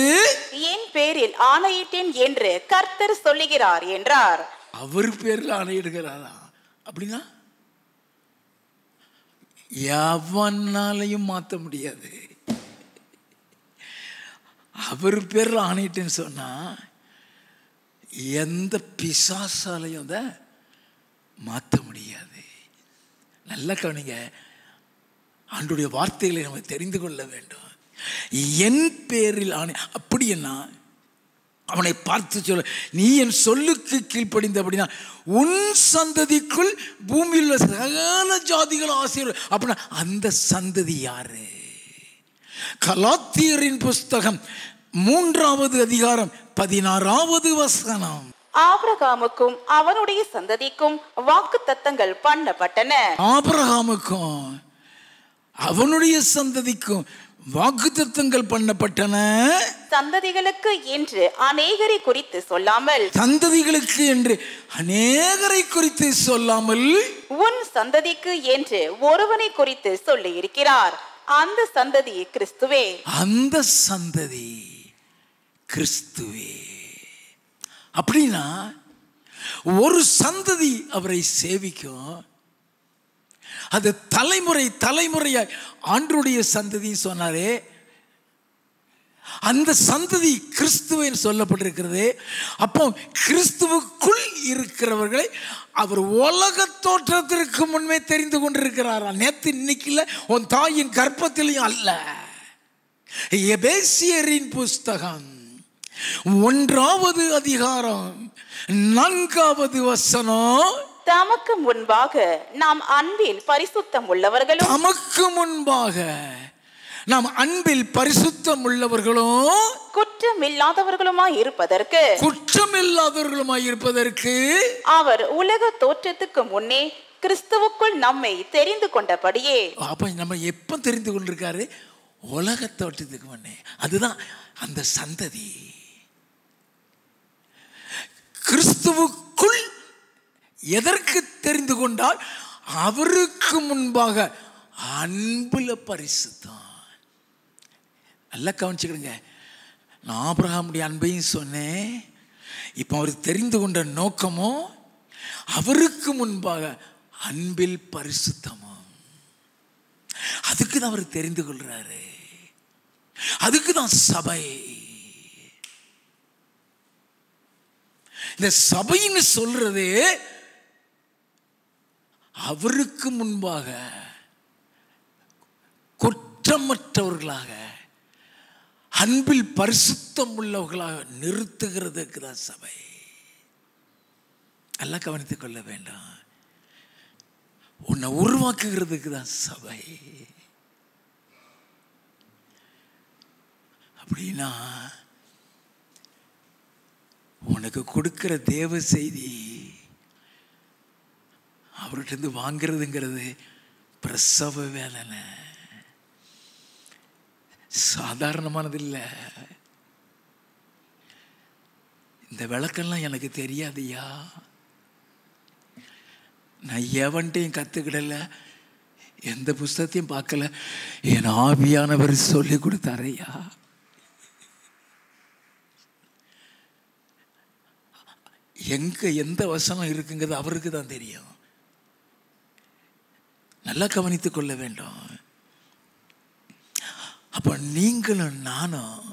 என் பேரில் ஆணையிட்டேன் என்று கர்த்தர் சொல்லுகிறார் என்றார். அவர் பேரில் ஆணையிடுகிறாரா? அப்படின்னா எவனாலையும் மாற்ற முடியாது. அவர் பேரில் ஆணையிட்டேன்னு சொன்னா எந்த பிசாசாலையும் அதை மாற்ற முடியாது. நல்ல கவனிங்க, ஆண்டவருடைய வார்த்தைகளை நம்ம தெரிந்து கொள்ள வேண்டும். என் பேரில் ஆணை. அப்படின்னா அவனை பார்த்து சொல்ல, நீ என் சொல்லுக்கு கீழ்ப்படிந்த அப்படின்னா உன் சந்ததிக்குள் பூமியில் உள்ள சகல ஜாதிகளும் ஆசீர்வாதம். அப்படின்னா அந்த சந்ததி யாரு? கலாத்தியரின் புஸ்தகம் 3வது அதிகாரம் 16வது வசனம். ஆபிரகாமுக்கும் அவனுடைய சந்ததிக்கும் வாக்குத்தத்தங்கள் பண்ணப்பட்டன. ஆபிரகாமுக்கும் அவனுடைய சந்ததிக்கும் வாக்குத்தத்தங்கள் பண்ணப்பட்டன. சந்ததிகளுக்கு என்று அநேகரை குறித்து சொல்லாமல், சந்ததிகளுக்கு என்று அநேகரை குறித்து சொல்லாமல், உன் சந்ததிக்கு என்று ஒருவனை குறித்து சொல்லி இருக்கிறார். அந்த சந்ததி கிறிஸ்துவே. அந்த சந்ததி கிறிஸ்துவே. அப்படின்னா ஒரு சந்ததி அவரை சேவிக்கும். அது தலைமுறை தலைமுறையாய் ஆண்டவருடைய சந்ததி சொன்னாரே, அந்த சந்ததி கிறிஸ்துவின் சொல்லப்பட்டிருக்கிறது. அப்போ கிறிஸ்துவுக்குள் இருக்கிறவர்களை அவர் உலக தோற்றத்திற்கு முன்பே தெரிந்து கொண்டிருக்கிறாரா? நேற்று இன்னைக்கு இல்லை, உன் தாயின் கர்ப்பத்திலையும் அல்ல. எபேசியரின் புஸ்தகம் 1வது அதிகாரம் 4வது வசனம். தமக்கு முன்பாக நாம் அன்பில் பரிசுத்தம் உள்ளவர்களும், தமக்கு முன்பாக நாம் அன்பில் பரிசுத்தம் உள்ளவர்களும் குற்றமில்லாதவர்களுமாய் இருப்பதற்கு, குற்றமில்லாதவர்களுமாய் இருப்பதற்கு அவர் உலக தோற்றத்துக்கு முன்னே கிறிஸ்துவுக்குள் நம்மை தெரிந்து கொண்டபடியே. அப்ப நம்ம எப்ப தெரிந்து கொண்டிருக்காரு? உலக தோற்றத்துக்கு முன்னே. அதுதான் அந்த சந்ததி. கிறிஸ்துவுக்குள் எதற்கு தெரிந்து கொண்டால், அவருக்கு முன்பாக அன்புல பரிசுத்தம். நல்லா கவனிச்சுக்கிடுங்க. நான் ஆபிரகாமுடைய அன்பையும் சொன்னேன். இப்போ அவர் தெரிந்து கொண்ட நோக்கமும் அவருக்கு முன்பாக அன்பில் பரிசுத்தமும். அதுக்கு தான் அவர் தெரிந்து கொள்றாரு. அதுக்கு தான் சபை. இந்த சபைன்னு சொல்றது அவருக்கு முன்பாக குற்றமற்றவர்களாக அன்பில் பரிசுத்தம் உள்ளவர்களாக நிறுத்துகிறதுக்கு தான் சபை. நல்லா கவனித்துக் கொள்ள வேண்டாம். உன்னை உருவாக்குகிறதுக்கு தான் சபை. அப்படின்னா உனக்கு கொடுக்கிற தேவ செய்தி அவர்கிட்ட வாங்கிறதுங்கிறது பிரசவ வேதனை, சாதாரணமானது இல்லை. இந்த விளக்கெல்லாம் எனக்கு தெரியாதையா, நான் எவன்ட்டையும் கற்றுக்கிடல, எந்த புஸ்தகத்தையும் பார்க்கல, என் ஆவியானவர் சொல்லி கொடுத்தாரையா. எங்க எந்த வசனம் இருக்குங்கிறது அவருக்கு தான் தெரியும். நல்லா கவனித்துக் கொள்ள வேண்டும். அப்ப நீங்களும் நானும்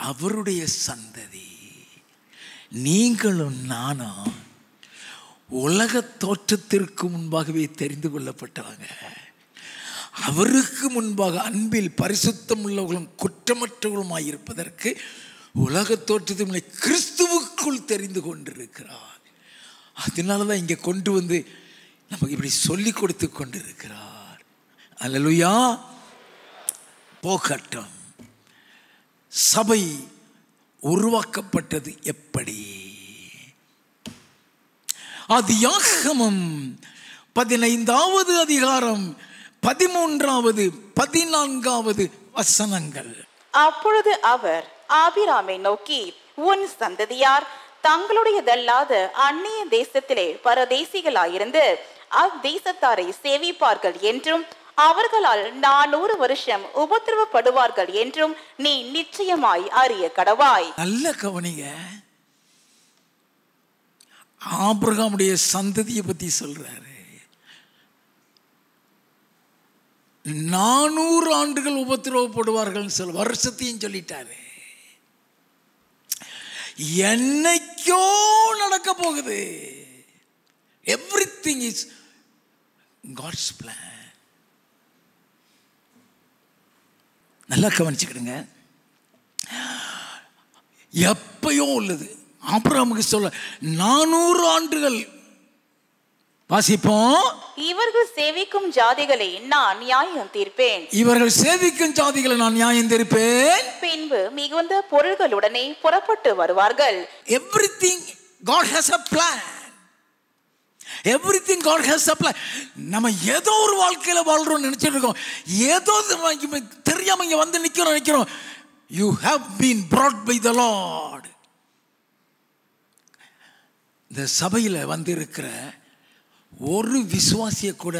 அவருடைய சந்ததி. நீங்களும் நானும் உலக தோற்றத்திற்கு முன்பாகவே தெரிந்து கொள்ளப்பட்டவங்க. அவருக்கு முன்பாக அன்பில் பரிசுத்தம் உள்ளவர்களும் குற்றமற்றவர்களுமாய் இருப்பதற்கு உலக தோற்றத்திற்கு கிறிஸ்துவுக்குள் தெரிந்து கொண்டிருக்கிறார். அதனால தான் இங்கே கொண்டு வந்து நமக்கு இப்படி சொல்லி கொடுத்து கொண்டு இருக்கிறார். அல்லேலூயா. போகட்டும். சபை உருவாக்கப்பட்டது எப்படி? ஆதியாகமம் 15வது அதிகாரம் 13வது 14வது வசனங்கள். அப்பொழுது அவர் ஆபிராமை நோக்கி, உன் சந்ததியார் தங்களுடையதல்லாத அந்நிய தேசத்திலே பரதேசிகளாயிருந்து அத்தேசத்தாரை சேவிப்பார்கள் என்றும் அவர்களால் 400 வருஷம் உபத்திரவப்படுவார்கள் என்றும் நீ நிச்சயமாய் அறிய கடவாய். நல்ல கவனிங்க. ஆபிரகாமுடைய சந்ததியை பத்தி சொல்றாரு. 400 ஆண்டுகள் உபத்திரவப்படுவார்கள் வருஷத்தையும் சொல்லிட்டாரு. என்னைக்கோ நடக்க போகுது. Everything is God's plan. நல்லா கவனிச்சுக்கிடுங்க. எப்பயோ உள்ளது. ஆபிரகாமுக்கு சொல்ல 400 ஆண்டுகள். வாசிப்போம். இவர்கள் சேவிக்கும் ஜாதிகளை நான் நியாயம் தீர்ப்பேன். இவர்கள் சேவிக்கும் ஜாதிகளை நான் நியாயம் தீர்ப்பேன். பின்பு மிகுந்த பொருள்களுடனே புறப்பட்டு வருவார்கள். Everything God has a plan. Everything God has a plan. நம்ம ஏதோ ஒரு வாழ்க்கையில வாழ்றோம் நினைச்சிட்டு இருக்கோம். ஏதோ தெரியாம இங்க வந்து நிக்கிறோம். You have been brought by the Lord. இந்த சபையில வந்து இருக்கிற ஒரு விசுவாசிய கூட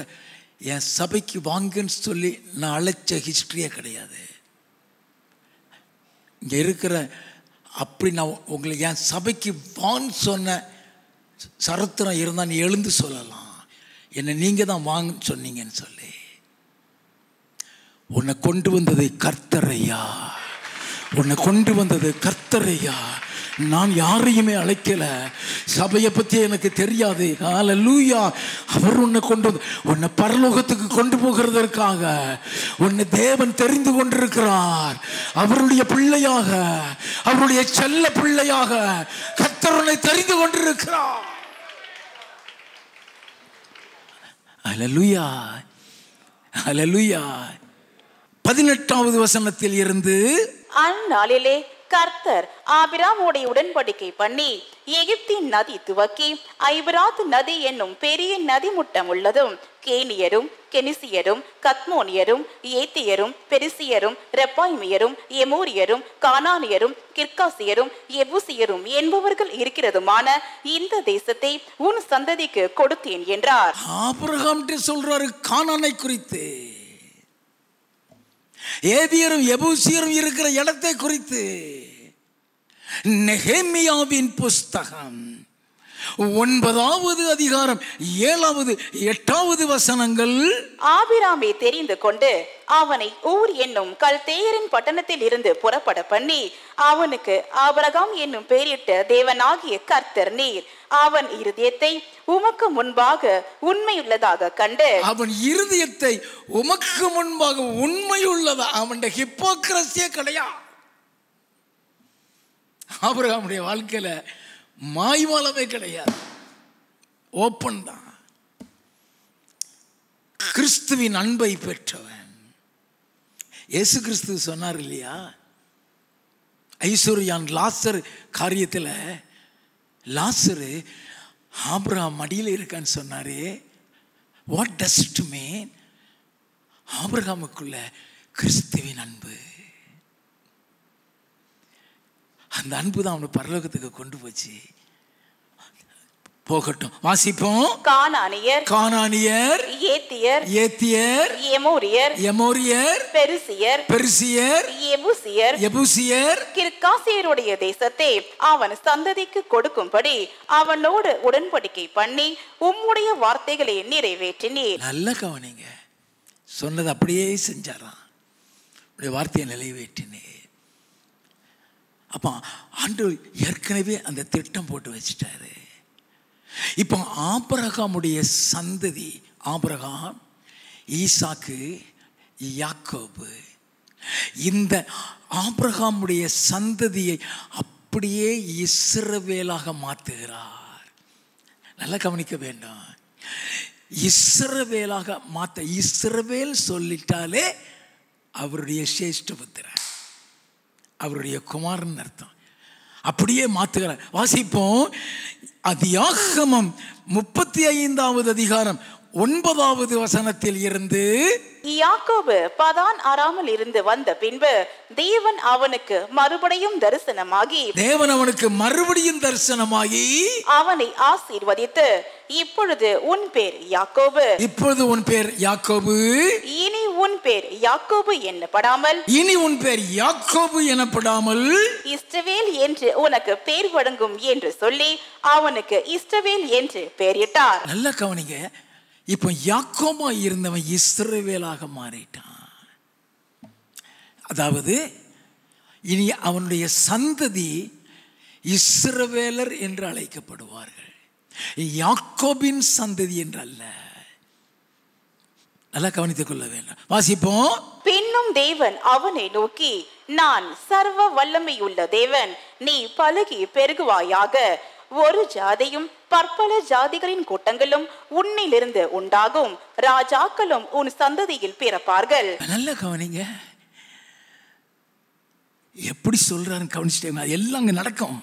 என் சபைக்கு வாங்கன்னு சொல்லி நான் அழைச்ச ஹிஸ்டரியே கிடையாது. இங்கே இருக்கிற அப்படி நான் உங்களை என் சபைக்கு வான்னு சொன்ன சரித்திரம் இருந்தால் நீ எழுந்து சொல்லலாம். என்னை நீங்கள் தான் வாங்கன்னு சொன்னீங்கன்னு சொல்லி. உன்னை கொண்டு வந்தது கர்த்தரையா, உன்னை கொண்டு வந்தது கர்த்தரையா. நான் யாரையுமே அழைக்கல. சபையை பற்றி எனக்கு தெரியாது. ஹல்லேலூயா. அவர் உன்னை கொண்டு வந்து உன்னை பரலோகத்துக்கு கொண்டு போகிறதற்காக உன்னை தேவன் தெரிந்து கொண்டிருக்கிறார். அவருடைய பிள்ளையாக, அவருடைய செல்ல பிள்ளையாக கர்த்தர் உன்னை தெரிந்து கொண்டிருக்கிறார். ஹல்லேலூயா. ஹல்லேலூயா. 18வது வசனத்தில் இருந்து, அந்நாளிலே கர்த்தர் ஆபிராமோடைய உடன்படிக்கை பண்ணி எகிப்தின் நதி துவக்கி ஐபிராத் நதி என்னும் பெரிய நதி முட்டம் உள்ளதும் கேனியரும் கெனிசியரும் கத்மோனியரும் ஏத்தியரும் பெரிசியரும் ரெப்பாய்மியரும் எமோரியரும் கானானியரும் கிர்காசியரும் எபூசியரும் என்பவர்கள் இருக்கிறதுமான இந்த தேசத்தை உன் சந்ததிக்கு கொடுத்தேன் என்றார். ஆபிரகாம் சொல்றாரு கானானை குறித்து, ஏவியரும் எபூசியரும் இருக்கிற இடத்தை குறித்து. நெகேமியாவின் புஸ்தகம் 9வது அதிகாரம் 7வது 8வது வசனங்கள். ஆபிராமை தெரிந்து கொண்டு அவனை ஊர் என்னும் கல்தேயரின் பட்டணத்தில் இருந்து புறப்பட பண்ணி அவனுக்கு ஆபிரகாம் என்னும் பெயரிட்ட தேவனாகிய கர்த்தர் நீர் அவன் இருதயத்தை உமக்கு முன்பாக உண்மையுள்ளதாக கண்டு, அவன் இருதயத்தை உமக்கு முன்பாக உண்மையுள்ளதா. அவன் ஹிப்போக்ரசியே கிடையாது. ஆபிரகாமுடைய வாழ்க்கையில மாய்மாலமே கிடையாது. ஓப்பன் தான். கிறிஸ்துவின் அன்பை பெற்றவன். இயேசு கிறிஸ்து சொன்னார் இல்லையா, ஐஸ்வர்யான் லாசர் காரியத்தில் லாசரு ஆபிரகாம் மடியில் இருக்கான்னு சொன்னாரு. What does it mean? ஆபிரகாமுக்குள்ள கிறிஸ்துவின் அன்பு. அந்த அன்பு தான் அவனை பரலோகத்துக்கு கொண்டு போச்சு. போகட்டும். வாசிப்போம். கானானியர், கானானியர், ஏத்தியர், ஏத்தியர், எமோரியர், எமோரியர், பெரிசியர், பெரிசியர், எபூசியர், எபூசியர், கிர்காசியருடைய தேசத்தை அவன் சந்ததிக்கு கொடுக்கும்படி அவனோடு உடன்படிக்கை பண்ணி உம்முடைய வார்த்தைகளை நிறைவேற்றினீர். நல்ல கவனிங்க. சொன்னது அப்படியே செஞ்சாராம். வார்த்தையை நிறைவேற்றினேன். அப்போ ஆண்டவர் ஏற்கனவே அந்த திட்டம் போட்டு வச்சிட்டாரு. இப்போ ஆபிரகாமுடைய சந்ததி, ஆபிரகாம், ஈசாக்கு, யாக்கோபு, இந்த ஆபிரகாமுடைய சந்ததியை அப்படியே இஸ்ரவேலாக மாற்றுகிறார். நல்லா கவனிக்க வேண்டும். இஸ்ரவேலாக மாற்ற, இஸ்ரவேல் சொல்லிட்டாலே அவருடைய சேஷ்டபுத்திரன், அவருடைய குமாரன் அர்த்தம். அப்படியே மாற்றுகிறார். வாசிப்போம். ஆதியாகமம் 35வது அதிகாரம் 9வது வசனத்தில் இருந்து. யாக்கோபு பதான் அராமில் இருந்து வந்த பின்பு தேவன் அவனுக்கு மறுபடியும் தரிசனமாகி அவனை ஆசீர்வதித்து, இப்பொழுது உன் பேர் யாக்கோபு, இப்பொழுது உன் பேர் யாக்கோபு, இனி உன் பேர் யாக்கோபு எனப்படாமல் இஸ்ரவேல் என்று உனக்கு பேர் வழங்கும் என்று சொல்லி அவனுக்கு இஸ்ரவேல் என்று பெயரிட்டார். நல்ல கவனிங்க. இப்போ யாக்கோபா இருந்தவன் இஸ்ரவேலாக மாறிட்டான். அதாவது இனி அவனுடைய சந்ததி இஸ்ரவேலர் என்று அழைக்கப்படுவார்கள், யாக்கோபின் சந்ததி என்று அல்ல. நல்லா கவனித்துக் கொள்ள வேண்டும். வாசிப்போம். பின்னும் தேவன் அவனை நோக்கி, நான் சர்வ வல்லமையுள்ள தேவன், நீ பலுகி பெருகுவாயாக, ஒரு ஜாதியும் பற்பல ஜாதிகளின் கூட்டங்களும் உன்னிலிருந்து உண்டாகும், ராஜாக்களும் உன் சந்ததியில் பிறப்பார்கள். நல்ல கவனிங்க, எப்படி சொல்றாரு கவனிச்சிட்டே, எல்லாம் அங்க நடக்கும்.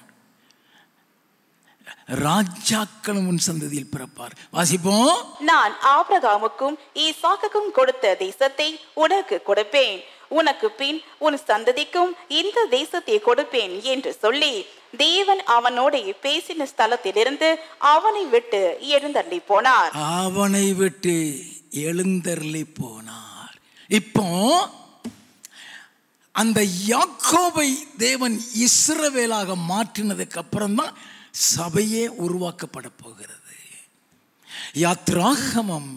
ராஜாக்களும் உன் சந்ததியில் பிறப்பார். வாசிப்போம். நான் ஆபிரகாமுக்கும் ஈசாக்குக்கும் கொடுத்த தேசத்தை உனக்கு கொடுப்பேன், உனக்கு பின் உன் சந்ததிக்கும் இந்த தேசத்தை கொடுப்பேன் என்று சொல்லி தேவன் அவனோடு பேசின ஸ்தலத்திலிருந்து அவனை விட்டு எழுந்தருளி போனார். இப்போ அந்த யாக்கோபை தேவன் இஸ்ரவேலாக மாற்றினதுக்கு அப்புறம் தான் சபையே உருவாக்கப்பட போகிறது. யாத்ராகமம்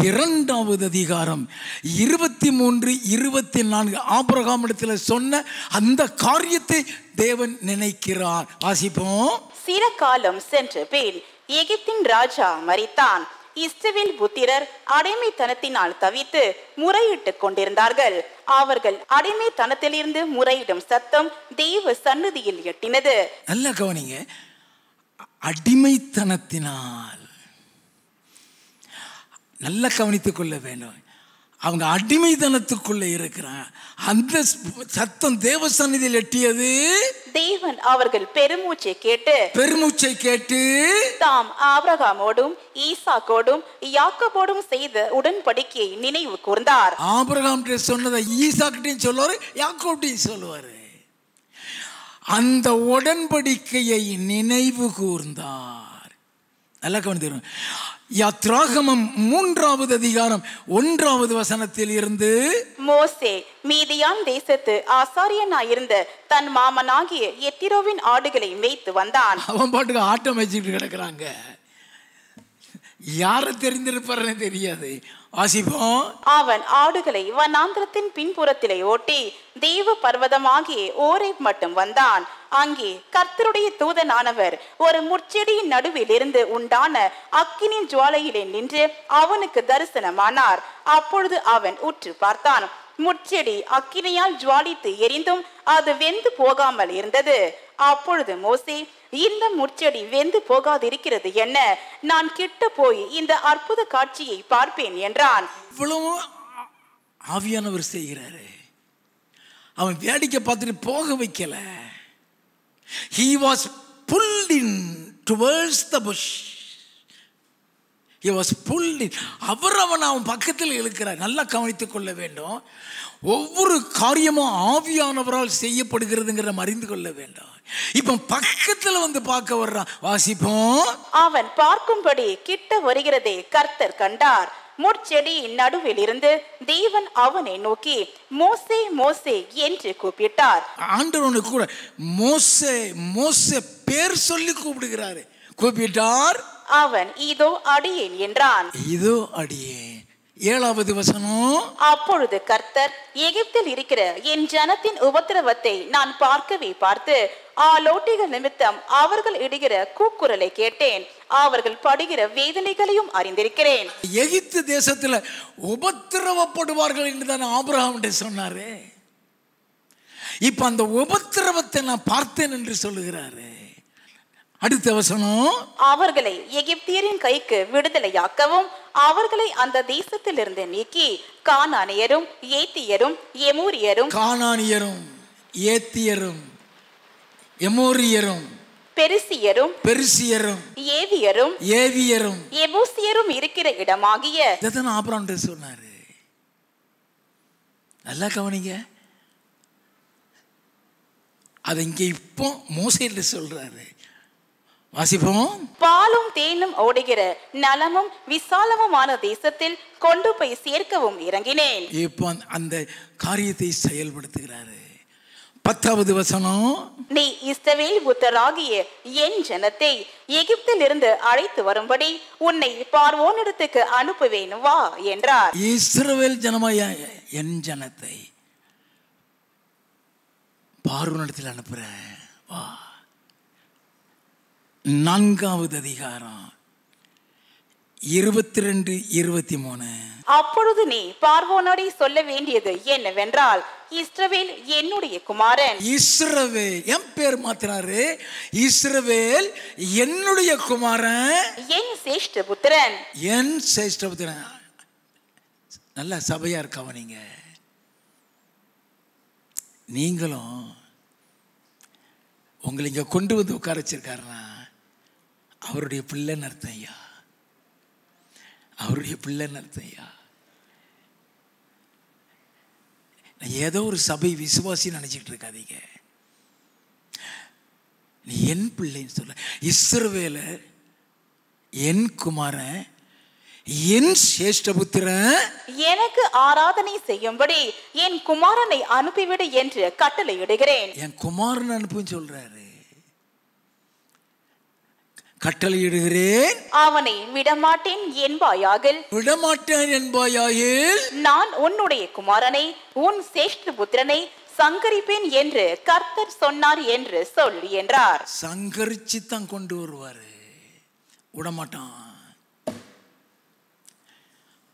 2வது அதிகாரம் 23, 24 ஆபிரகாமிடத்தில் சொன்ன அந்த காரியத்தை தேவன் நினைக்கிறார். வாசிப்போம். சில காலம் சென்ற பின் எகிப்தின் ராஜா மரித்தான். இஸ்ரவேல் புத்திரர் அடிமைத்தனத்தினால் தவித்து முறையிட்டுக் கொண்டிருந்தார்கள். அவர்கள் அடிமைத்தனத்திலிருந்து முறையிடும் சத்தம் தேவ சந்நிதியில் எட்டினது. நல்ல கவனிங்க. அடிமைத்தனத்தினால் நல்லா கவனித்துக் கொள்ள வேண்டும். அவங்க அடிமைத்தனத்துக்குள்ள இருக்கிறாங்க. அந்த சத்தம் தேவ சந்நிதியில் எட்டியது. தேவன் அவர்கள் பெருமூச்சை கேட்டு தாம் ஆபிரகாமோடும் ஈசாக்கோடும் யாக்கோபோடும் செய்த உடன்படிக்கையை நினைவு கூர்ந்தார். ஆபிரகாம் சொன்னதை ஈசாக்கிட்டையும் சொல்லுவாரு, யாக்கோப்டையும் சொல்லுவாரு. அந்த உடன்படிக்கையை நினைவு கூர்ந்தார். நல்லா கவனித்து. யாத்ராகமம் 3வது அதிகாரம் 1வது வசனத்தில் இருந்து. மோசே மீதியான் தேசத்து ஆசாரியனாயிருந்த தன் மாமனாகிய எத்திரோவின் ஆடுகளை மேய்த்து வந்தான். அவன் பாட்டுக்கு ஆட்டம் வச்சுட்டு கிடக்குறாங்க. யாரை தெரிந்திருப்பாருன்னு தெரியாது. வாசிப்போம். அவன் ஆடுகளை வனாந்திரத்தின் பின்புறத்திலே ஓட்டி தேவ பர்வதமாகிய ஓரேப் மட்டும் வந்தான். அங்கே கர்த்தருடைய தூதனானவர் ஒரு முட்செடியின் நடுவில் இருந்து உண்டான அக்கினி ஜுவாலையிலே நின்று அவனுக்கு தரிசனமானார். அப்பொழுது அவன் உற்று பார்த்தான். முட்செடி அக்கினியால் ஜுவாலித்து எரிந்தும் அது வெந்து போகாமல் இருந்தது. அப்பொழுது மோசே, இந்த முட்செடி வெந்து போகாதிருக்கிறது என்ன? நான் கிட்ட போய் இந்த அற்புத காட்சியை பார்ப்பேன் என்றான். இவ்வளவு ஆவியானவர் செய்கிறாரு. அவன் வேடிக்கை பார்த்துட்டு போக வைக்கல. He was pulled in towards the bush. He was pulled in. அவன் பக்கத்தில் இழுக்கிறார். நல்லா கவனித்துக் கொள்ள வேண்டும். ஒவ்வொரு காரியமும் ஆவியானவரால் செய்யப்படுகிறதுங்கிற அறிந்து கொள்ள வேண்டும். இப்ப பக்கத்துல வந்து பார்க்க வர்றான். வாசிப்போம். அவன் பார்க்கும்படி கிட்ட வருகிறதை கர்த்தர் கண்டார். முட்செடியின் நடுவில் இருந்து தேவன் அவனை நோக்கி, மோசே மோசே என்று கூப்பிட்டார். ஆண்டவனு கூட மோசே மோசே பேர் சொல்லி கூப்பிடுகிறாரு. கூப்பிட்டார். அவன் இதோ அடியேன் என்றான். இதோ அடியேன். 7வது வசனம். அப்பொழுது கர்த்தர், எகிப்தில் இருக்கிற என் ஜனத்தின் உபத்திரவத்தை நான் பார்த்து ஆலோட்டிகள் நிமித்தம் அவர்கள் இடுகிற கூக்குரலை கேட்டேன். அவர்கள் படுகிற வேதனைகளையும் அறிந்திருக்கிறேன். எகிப்து தேசத்துல உபத்திரவப்படுவார்கள் என்று தான் ஆபிரகாம் சொன்னாரு. இப்ப அந்த உபத்திரவத்தை நான் பார்த்தேன் என்று சொல்லுகிறாரு. அடுத்த வசனம், அவர்களை எகிப்தியரின் கைக்கு விடுதலையாக்கவும் அவர்களை அந்த தேசத்திலிருந்து நீக்கி கானானியரும் ஏத்தியரும் எமூரியரும் கானானியரும் ஏத்தியரும் எமோரியரும் பெரிசியரும் ஏவியரும் எபூசியரும் இருக்கிற இடமாகிய இதைத்தான் ஆபிரகாம் சொன்னாரு. நல்லா கவனிங்க, அதை இங்க இப்போ மோசேல சொல்றாரு. வாசிப்போம். பாலும் தேனும் ஓடுகிற நலமும் விசாலமுமான தேசத்தில் கொண்டு போய் சேர்க்கவும் இறங்கினேன். இப்போ அந்த காரியத்தை செயல்படுத்துகிறாரு. 10வது வசனம், நீ இஸ்ரவேல் புத்தராகிய என் ஜனத்தை எகிப்திலிருந்து அழைத்து வரும்படி உன்னை பார்வோனிடத்துக்கு அனுப்புவேன் வா என்றார். இஸ்ரவேல் ஜனமாய என் ஜனத்தை பார்வோனிடத்தில் அனுப்புறேன் வா. 4வது அதிகாரம் 22, 23. அப்பொழுது நீ பார்வோனோடே சொல்ல வேண்டியது என்னவென்றால், இஸ்ரவேல் என்னுடைய குமாரன். இஸ்ரவேல் என் பேர் மாத்தினாரு. இஸ்ரவேல் என்னுடைய குமாரன், என் சேஷ்ட புத்திரன். என் சேஷ்ட புத்திரன். நல்ல சபையா இருக்கவனீங்க. நீங்களும் உங்களை இங்க கொண்டு வந்து உட்கார வச்சிருக்காருன்னா அவருடைய பிள்ளைன்னு அர்த்தம் ஐயா. அவருடைய பிள்ளைன்னு அர்த்தம் ஐயா. ஏதோ ஒரு சபை விசுவாசி நினைச்சிட்டு இருக்காதீங்க. நீ என் பிள்ளைன்னு சொல்ல. இஸ்ரவேல என் குமாரன், என் சேஷ்டபுத்திரன், எனக்கு ஆராதனை செய்யும்படி என் குமாரனை அனுப்பிவிடு என்று கட்டளையிடுகிறேன். என் குமாரன் அனுப்புன்னு சொல்றாரு. கட்டளையிடுகிறேன், அவனை விடமாட்டேன் என்பாயாகில். விடமாட்டேன் என்பாயாகில் நான் உன்னுடைய குமாரனை உன் சேஷ்ட புத்திரனை சங்கரிப்பேன் என்று கர்த்தர் சொன்னார் என்று சொல் என்றார். சங்கரிச்சு தான் கொண்டு வருவாரு, விடமாட்டான்.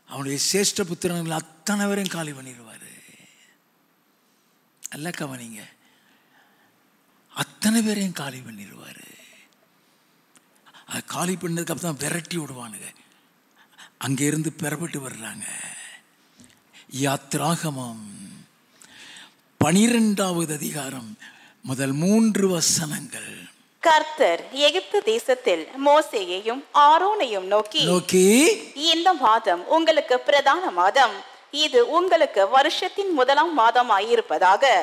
அவனுடைய சேஷ்ட புத்திரங்கள் அத்தனை பேரையும் காலி பண்ணிடுவாரு. அல்ல கவனிங்க, அத்தனை பேரையும் காலி பண்ணிடுவாரு. அது காலி பண்ணதுக்கு அப்புறம் தான் விரட்டி விடுவானுங்க. அங்கே இருந்து பெறப்பட்டு வர்றாங்க. யாத்ராகமம் 12வது அதிகாரம் முதல் 3 வசனங்கள். கர்த்தர் எகிப்து தேசத்தில் மோசேயையும் ஆரோனையும் நோக்கி, இந்த மாதம் உங்களுக்கு பிரதான மாதம், இது உங்களுக்கு வருஷத்தின் முதலாம் மாதமாயிருப்பதாக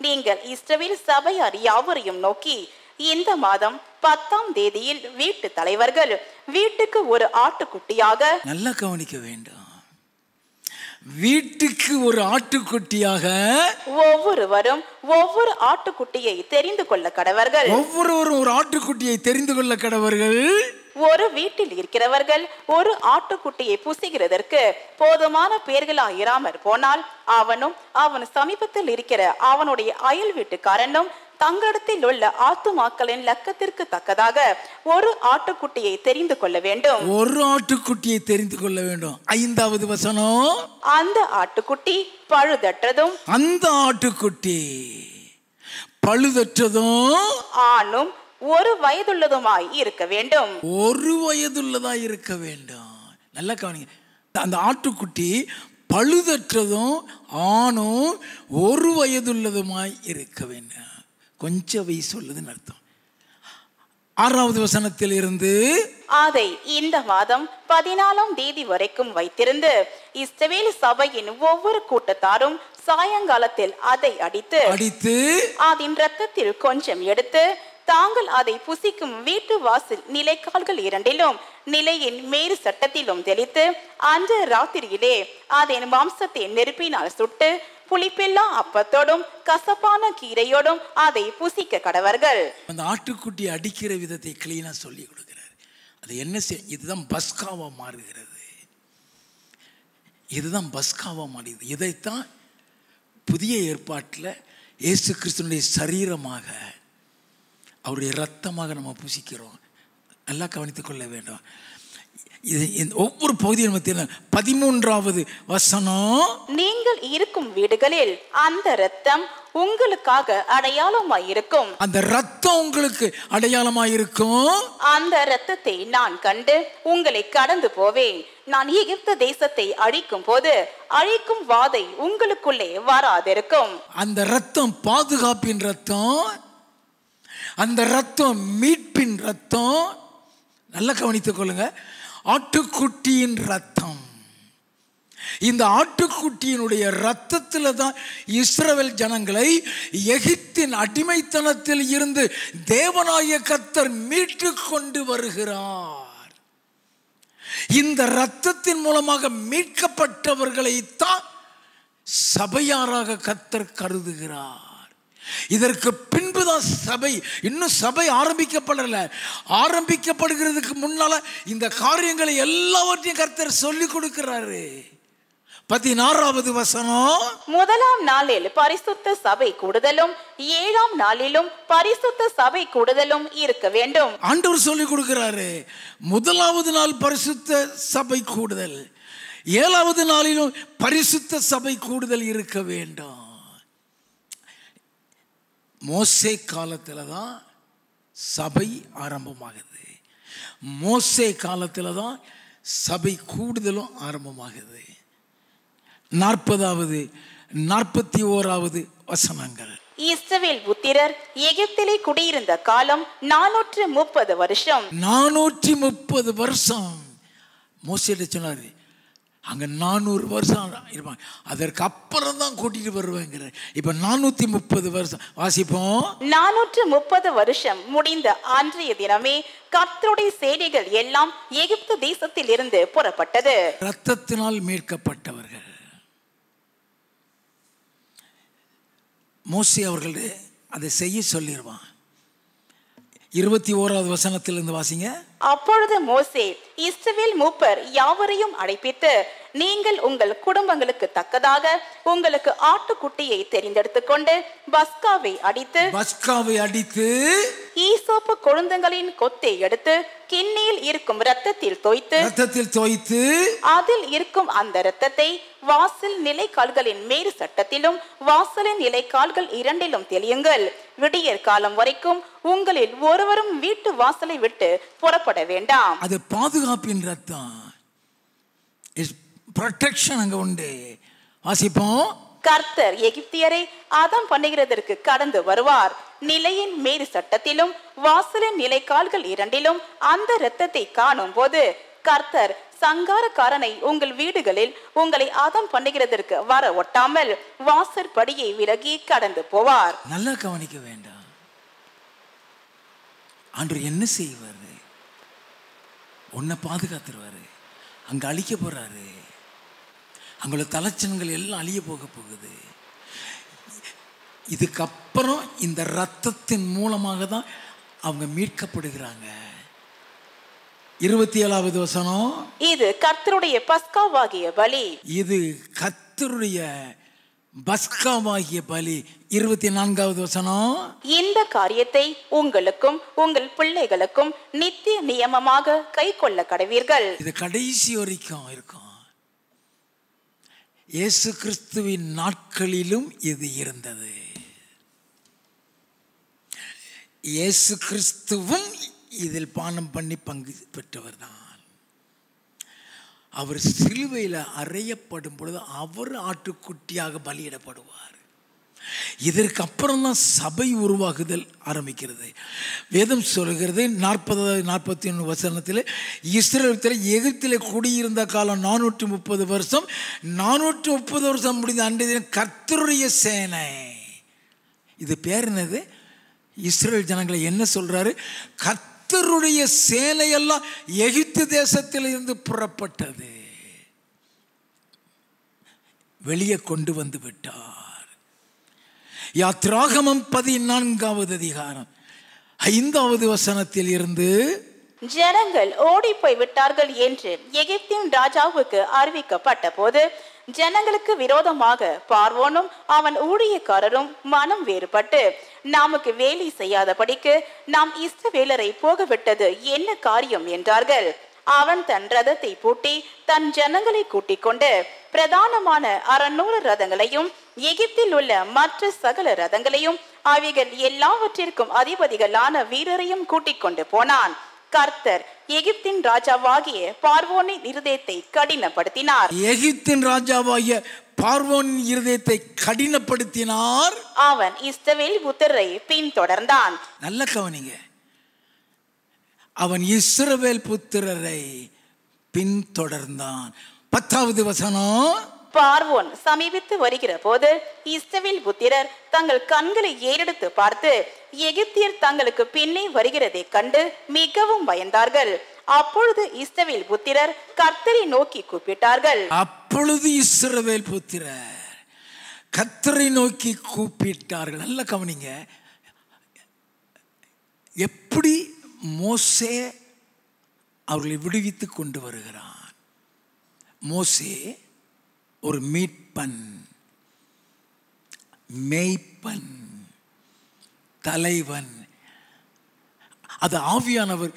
நீங்கள் இஸ்ரவேல் சபையார் யாவரையும் நோக்கி, இந்த மாதம் 10ஆம் தேதியில் வீட்டு தலைவர்கள் வீட்டுக்கு ஒரு ஆட்டுக்குட்டியாக, நல்லா கவனிக்க வேண்டும், வீட்டுக்கு ஒரு ஆட்டுக்குட்டியாக ஒவ்வொருவரும் ஒவ்வொரு ஆட்டுக்குட்டியை தெரிந்து கொள்ள கடவர்கள். ஒவ்வொருவரும் ஒரு ஆட்டுக்குட்டியை தெரிந்து கொள்ள கடவர்கள். ஒரு வீட்டில் இருக்கிறவர்கள் ஒரு ஆட்டுக்குட்டியை புசிக்கிறதற்கு போதுமான பேர்களாயிராமற் போனால் அவனும் அவன் சமீபத்தில் இருக்கிற அவனுடைய அயல் வீட்டுக்காரனும் தங்களிடத்தில் உள்ள ஆத்துமாக்களின் லக்கத்திற்கு தக்கதாக ஒரு ஆட்டுக்குட்டியை தெரிந்து கொள்ள வேண்டும். ஒரு ஆட்டுக்குட்டியை தெரிந்து கொள்ள வேண்டும். 5வது வசனம், அந்த ஆட்டுக்குட்டி பழுதற்றதும், அந்த ஆட்டுக்குட்டி பழுதற்றதும் ஆணும் ஒரு வயதுள்ளதுமாய் இருக்க வேண்டும். ஒரு வயதுள்ளதாய் இருக்க வேண்டும். நல்லா கவனிங்க, அந்த ஆட்டுக்குட்டி பழுதற்றதும் ஆணும் ஒரு வயதுள்ளதுமாய் இருக்க வேண்டும். கொஞ்சம் வயசு உள்ளதுன்னு அர்த்தம். 6வது வசனத்தில் இருந்து, அதை இந்த மாதம் 14ஆம் தேதி வரைக்கும் வைத்திருந்து இஸ்ரவேல் சபையின் ஒவ்வொரு கூட்டத்தாரும் சாயங்காலத்தில் அதை அடித்து அதன் இரத்தத்தில் கொஞ்சம் எடுத்து தாங்கள் அதை புசிக்கும் வீட்டு வாசல் நிலைக்கால்கள் 2லும் நிலையின் மேறு சட்டத்திலும் தெளித்து அன்று ராத்திரியிலே அதன் மாம்சத்தை நெருப்பினால் சுட்டு புளிப்பில்லா அப்பத்தோடும் கசப்பான கீரையோடும் அதை புசிக்க கடவர்கள். அந்த ஆட்டுக்குட்டி அடிக்கிற விதத்தை கிளீனா சொல்லி கொடுக்கிறார். அது என்ன இதுதான் பஸ்காவா மாறுகிறது. இதுதான் பஸ்காவா மாறுகிறது. இதைத்தான் புதிய ஏற்பாட்டில் இயேசு கிறிஸ்துனுடைய சரீரமாக அவருடைய இரத்தமாக நம்ம புசிக்கிறோம். நல்லா கவனித்துக் கொள்ள வேண்டும். ஒவ்வொரு பகுதியும் மத்தியில் 13வது வசனம், நீங்கள் இருக்கும் வீடுகளில் அந்த இரத்தம் உங்களுக்காக அடையாளமாய் இருக்கும். அந்த ரத்தம் உங்களுக்கு அடையாளமாய் இருக்கும். அந்த இரத்தத்தை நான் கண்டு உங்களை கடந்து போவேன். நான் எகிப்து தேசத்தை அழிக்கும் போது அழிக்கும் வாதை உங்களுக்குள்ளே வராதிருக்கும். அந்த ரத்தம் பாதுகாப்பின் ரத்தம், அந்த ரத்தம் மீட்பின் ரத்தம். நல்லா கவனித்துக் கொள்ளுங்க. ஆட்டுக்குட்டியின் ரத்தம். இந்த ஆட்டுக்குட்டியினுடைய ரத்தத்தில் தான் இஸ்ரவேல் ஜனங்களை எகிப்தின் அடிமைத்தனத்தில் இருந்து தேவனாகிய கர்த்தர் மீட்டு கொண்டு வருகிறார். இந்த ரத்தத்தின் மூலமாக மீட்கப்பட்டவர்களைத்தான் சபையாராக கர்த்தர் கருதுகிறார். இதற்கு பின்புதான் சபை, இன்னும் சபை ஆரம்பிக்கப்படல. ஆரம்பிக்கப்படுகிறதுக்கு முன்னால இந்த காரியங்களை எல்லாவற்றையும் கர்த்தர் சொல்லி கொடுக்கிறாரு. 16வது வசனம், முதலாம் நாளில் பரிசுத்த சபை கூடுதலும் 7ஆம் நாளிலும் பரிசுத்த சபை கூடுதலும் இருக்க வேண்டும். ஆண்டவர் சொல்லி கொடுக்கிறாரு. முதலாவது நாள் பரிசுத்த சபை கூடுதல், 7வது நாளிலும் பரிசுத்த சபை கூடுதல் இருக்க வேண்டும். மோசே காலத்தில் தான் சபை ஆரம்பமாகுது. மோசே காலத்தில் தான் சபை கூடுதலும் ஆரம்பமாகுது. 40வது 41வது வசனங்கள். இஸ்ரவேல் புத்திரர் எகிப்திலே குடியிருந்த காலம் 430 வருஷம். 430 வருஷம் மோசே சொன்னாரு. அங்கே 400 வருஷம் இருப்பாங்க. அதற்கு அப்புறம் தான் கூட்டிட்டு வருவாங்க. இப்போ 430 வருஷம் வாசிப்போம். 430 வருஷம் முடிந்த அன்றைய தினமே கர்த்தருடைய சேனைகள் எல்லாம் எகிப்து தேசத்தில் இருந்து புறப்பட்டது. ரத்தத்தினால் மீட்கப்பட்டவர்கள். மோசே அவர்கள் அதை செய்ய சொல்லிடுவான். 21வது வசனத்திலிருந்து வாசிங்க. அப்பொழுது மோசே இஸ்ரவேல் மூப்பர் யாவரையும் அழைப்பித்து, நீங்கள் உங்கள் குடும்பங்களுக்கு தக்கதாக உங்களுக்கு ஆட்டுக்குட்டியை தெரிந்தெடுத்துக் கொண்டு பஸ்காவை அடித்து ஈசோப்பு கொழுந்தங்களின் கொத்தை எடுத்து கிண்ணியில் இருக்கும் இரத்தத்தில் தோய்த்து அதில் இருக்கும் அந்த இரத்தத்தை வாசல் நிலைக்கால்களின் மேறு சட்டத்திலும் வாசலின் நிலைக்கால்கள் 2லும் தெளியுங்கள். விடியற் காலம் வரைக்கும் உங்களில் ஒருவரும் வீட்டு வாசலை விட்டு புறப்பட வேண்டாம். அது பாதுகாப்பின் ரத்தம், ப்ரொடெக்ஷன் அங்க உண்டு. வாசிப்போம். கர்த்தர் எகிப்தியரை ஆதாம் பண்ணுகிறதற்கு கடந்து வருவார். நிலையின் மேறு சட்டத்திலும் வாசலின் நிலைக்கால்கள் 2லும் அந்த இரத்தத்தை காணும் போது கர்த்தர் சங்காரக்காரனை உங்கள் வீடுகளில் உங்களை ஆதாம் பண்ணுகிறதற்கு வர ஒட்டாமல் வாசற்படியை விலகி கடந்து போவார். நல்லா கவனிக்க வேண்டாம். ஆண்டவர் என்ன செய்வாரு? உன்னை பாதுகாத்துருவாரு. அங்க அழிக்க போறாரு. அவங்களோட தலைச்சன்கள் எல்லாம் அழிய போகுது. இதுக்கப்புறம் இந்த ரத்தத்தின் மூலமாக தான் அவங்க மீட்கப்படுகிறாங்க. 27வது வசனம். இது கர்த்தருடைய பஸ்காவாகிய பலி. இது கர்த்தருடைய பஸ்காவாகிய பலி. 24வது வசனம். இந்த காரியத்தை உங்களுக்கும் உங்கள் பிள்ளைகளுக்கும் நித்திய நியமமாக கை கொள்ள கடவீர்கள். இது கடைசி வரைக்கும் இருக்கும். இயேசு கிறிஸ்துவின் நாட்களிலும் இது இருந்தது. இயேசு கிறிஸ்துவும் இதில் பானம் பண்ணி பங்கு பெற்றவர் தான். அவர் சிலுவையில் அறையப்படும் பொழுது அவர் ஆட்டுக்குட்டியாக பலியிடப்படுவார். இதற்கு அப்புறம் தான் சபை உருவாகுதல் ஆரம்பிக்கிறது. வேதம் சொல்கிறது 40-41 வசனத்தில் இஸ்ரவேல் எகிப்திலே குடியிருந்த காலம் 430 வருஷம். 430 வருஷம் முடிந்த அன்றைய தினம் கர்த்தருடைய சேனை. இது பேர் என்னது? இஸ்ரவேல் ஜனங்களை என்ன சொல்றாரு? கர்த்தருடைய சேனையெல்லாம் எகிப்து தேசத்தில் இருந்து புறப்பட்டது, வெளியே கொண்டு வந்து விட்டார். யாத்ராகமம் 14வது அதிகாரம் 5வது வசனத்தில் இருந்து, ஜனங்கள் ஓடி போய் விட்டார்கள் என்று எகிப்தின் ராஜாவுக்கு அறிவிக்கப்பட்ட போது ஜனங்களுக்கு விரோதமாக பார்வோனும் அவன் ஊழியக்காரரும் மனம் வேறுபட்டு, நமக்கு வேலை செய்யாதபடிக்கு நாம் இஸ்ரவேலரை போக விட்டது என்ன காரியம் என்றார்கள். அவன் தன் ரதத்தை பூட்டி தன் ஜனங்களை கூட்டிக் கொண்டு பிரதானமான 600 ரதங்களையும் எகிப்தில் உள்ள மற்ற சகல ரதங்களையும் அவைகள் எல்லாவற்றிற்கும் அதிபதிகளான வீரரையும் கூட்டிக் கொண்டு போனான். கர்த்தர் எகிப்தின் ராஜாவாகிய பார்வோனின் இருதயத்தை கடினப்படுத்தினார். எகிப்தின் ராஜாவாகிய பார்வோனின் இருதயத்தை கடினப்படுத்தினார். அவன் இஸ்ரவேல் புத்திரரை பின்தொடர்ந்தான். நல்ல கவனிங்க, அவன் இஸ்ரவேல் புத்திரரை பின்தொடர்ந்தான். 10வது வசனம், பார்வோன் சமீபித்து வருகிற போது இஸ்ரவேல் புத்திரர் தங்கள் கண்களை ஏறெடுத்து பார்த்து எகிப்தியர் தங்களுக்கு பின்னே வருகிறதை கண்டு மிகவும் பயந்தார்கள். அப்பொழுது இஸ்ரவேல் புத்திரர் கர்த்தரை நோக்கி கூப்பிட்டார்கள். அப்பொழுது இஸ்ரவேல் புத்திரர் கர்த்தரை நோக்கி கூப்பிட்டார்கள். நல்ல கவனிங்க, எப்படி மோசே அவர்களை விடுவித்து கொண்டு வருகிறான். மோசே ஒரு மீட்பன், மேய்ப்பன், தலைவன். அது ஆவியானவர்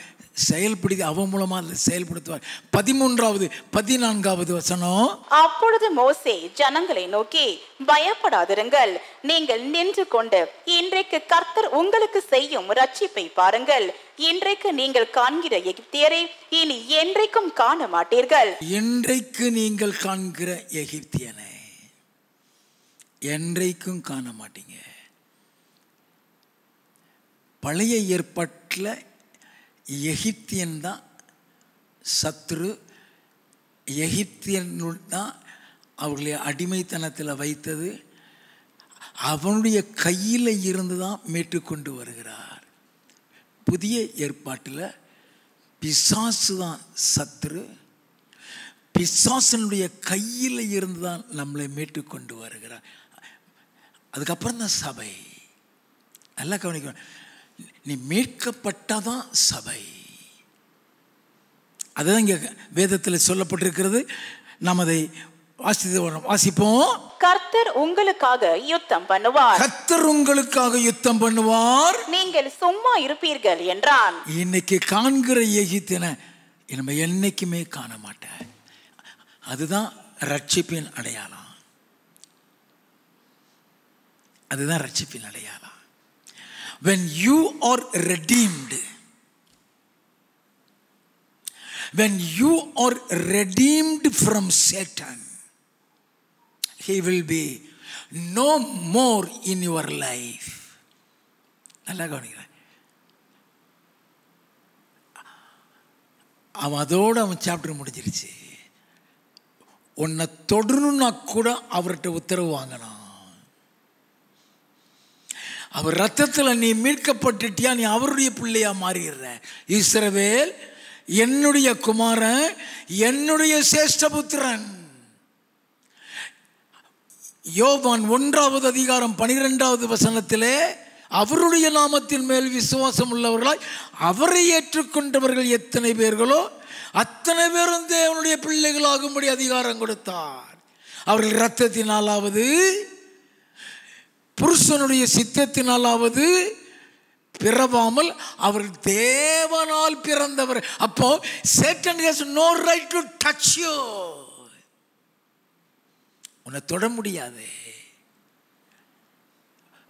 செயல்படுத்தி அவன் மூலமா செயல்படுத்துவார். 13வது 14வது வசனம், அப்பொழுது மோசே ஜனங்களை நோக்கி, பயப்படாதிருங்கள், நீங்கள் நின்று கொண்டு இன்றைக்கு கர்த்தர் உங்களுக்கு செய்யும் ரட்சிப்பை பாருங்கள். இன்றைக்கு நீங்கள் காண்கிற எகிப்தியரை இனி என்றைக்கும் காண மாட்டீர்கள். இன்றைக்கு நீங்கள் காண்கிற எகிப்தியனை என்றைக்கும் காண மாட்டீங்க. பழைய ஏற்பாட்டில் எகிப்தியன் தான் சத்ரு. எகிப்தியன் தான் அவர்களை அடிமைத்தனத்தில் வைத்தது. அவனுடைய கையில் இருந்து தான் மீட்டு கொண்டு வருகிறார். புதிய ஏற்பாட்டில் பிசாசு தான் சத்ரு. பிசாசனுடைய கையில் இருந்து தான் நம்மளை மீட்டு கொண்டு வருகிறார். அதுக்கப்புறம் தான் சபை. நல்லா கவனிக்கணும், நீ மீட்கப்பட்டதான் சபை. அதுதான் இங்கே வேதத்தில் சொல்லப்பட்டிருக்கிறது. நாம் அதை வாசிப்போம். கர்த்தர் உங்களுக்காக யுத்தம் பண்ணுவார். கர்த்தர் உங்களுக்காக யுத்தம் பண்ணுவார், நீங்கள் சும்மா இருப்பீர்கள் என்றான். இன்னைக்கு காண்கிற எகிப்தியனை நம்ம என்னைக்குமே காண மாட்டேன். அதுதான் ரட்சிப்பின் அடையாளம். அதுதான் ரட்சிப்பின் அடையாளம். When you are redeemed, when you are redeemed from Satan, he will be no more in your life. நல்லா கவனிக்கிறேன். அவன் அதோடு அவன் சாப்டர் முடிஞ்சிருச்சு. உன்னை தொடரணும்னா கூட அவர்கிட்ட உத்தரவு வாங்கணும். அவர் ரத்தத்தில் நீ மீட்கப்பட்டுட்டியா, நீ அவருடைய பிள்ளையா மாறிடுற. இஸ்ரவேல் என்னுடைய குமாரன், என்னுடைய சேஷ்டபுத்திரன். யோவான் 1வது அதிகாரம் 12வது வசனத்திலே, அவருடைய நாமத்தின் மேல் விசுவாசம் உள்ளவர்களாய் அவரை ஏற்றுக்கொண்டவர்கள் எத்தனை பேர்களோ அத்தனை பேரும் தேவனுடைய பிள்ளைகளாகும்படி அதிகாரம் கொடுத்தார். அவர்கள் இரத்தத்தினாலாவது புருஷனுடைய சித்தத்தினாலாவது பிறவாமல் அவர்கள் தேவனால் பிறந்தவர். அப்போ Satan has no right to touch you. உன்னை தொட முடியாது,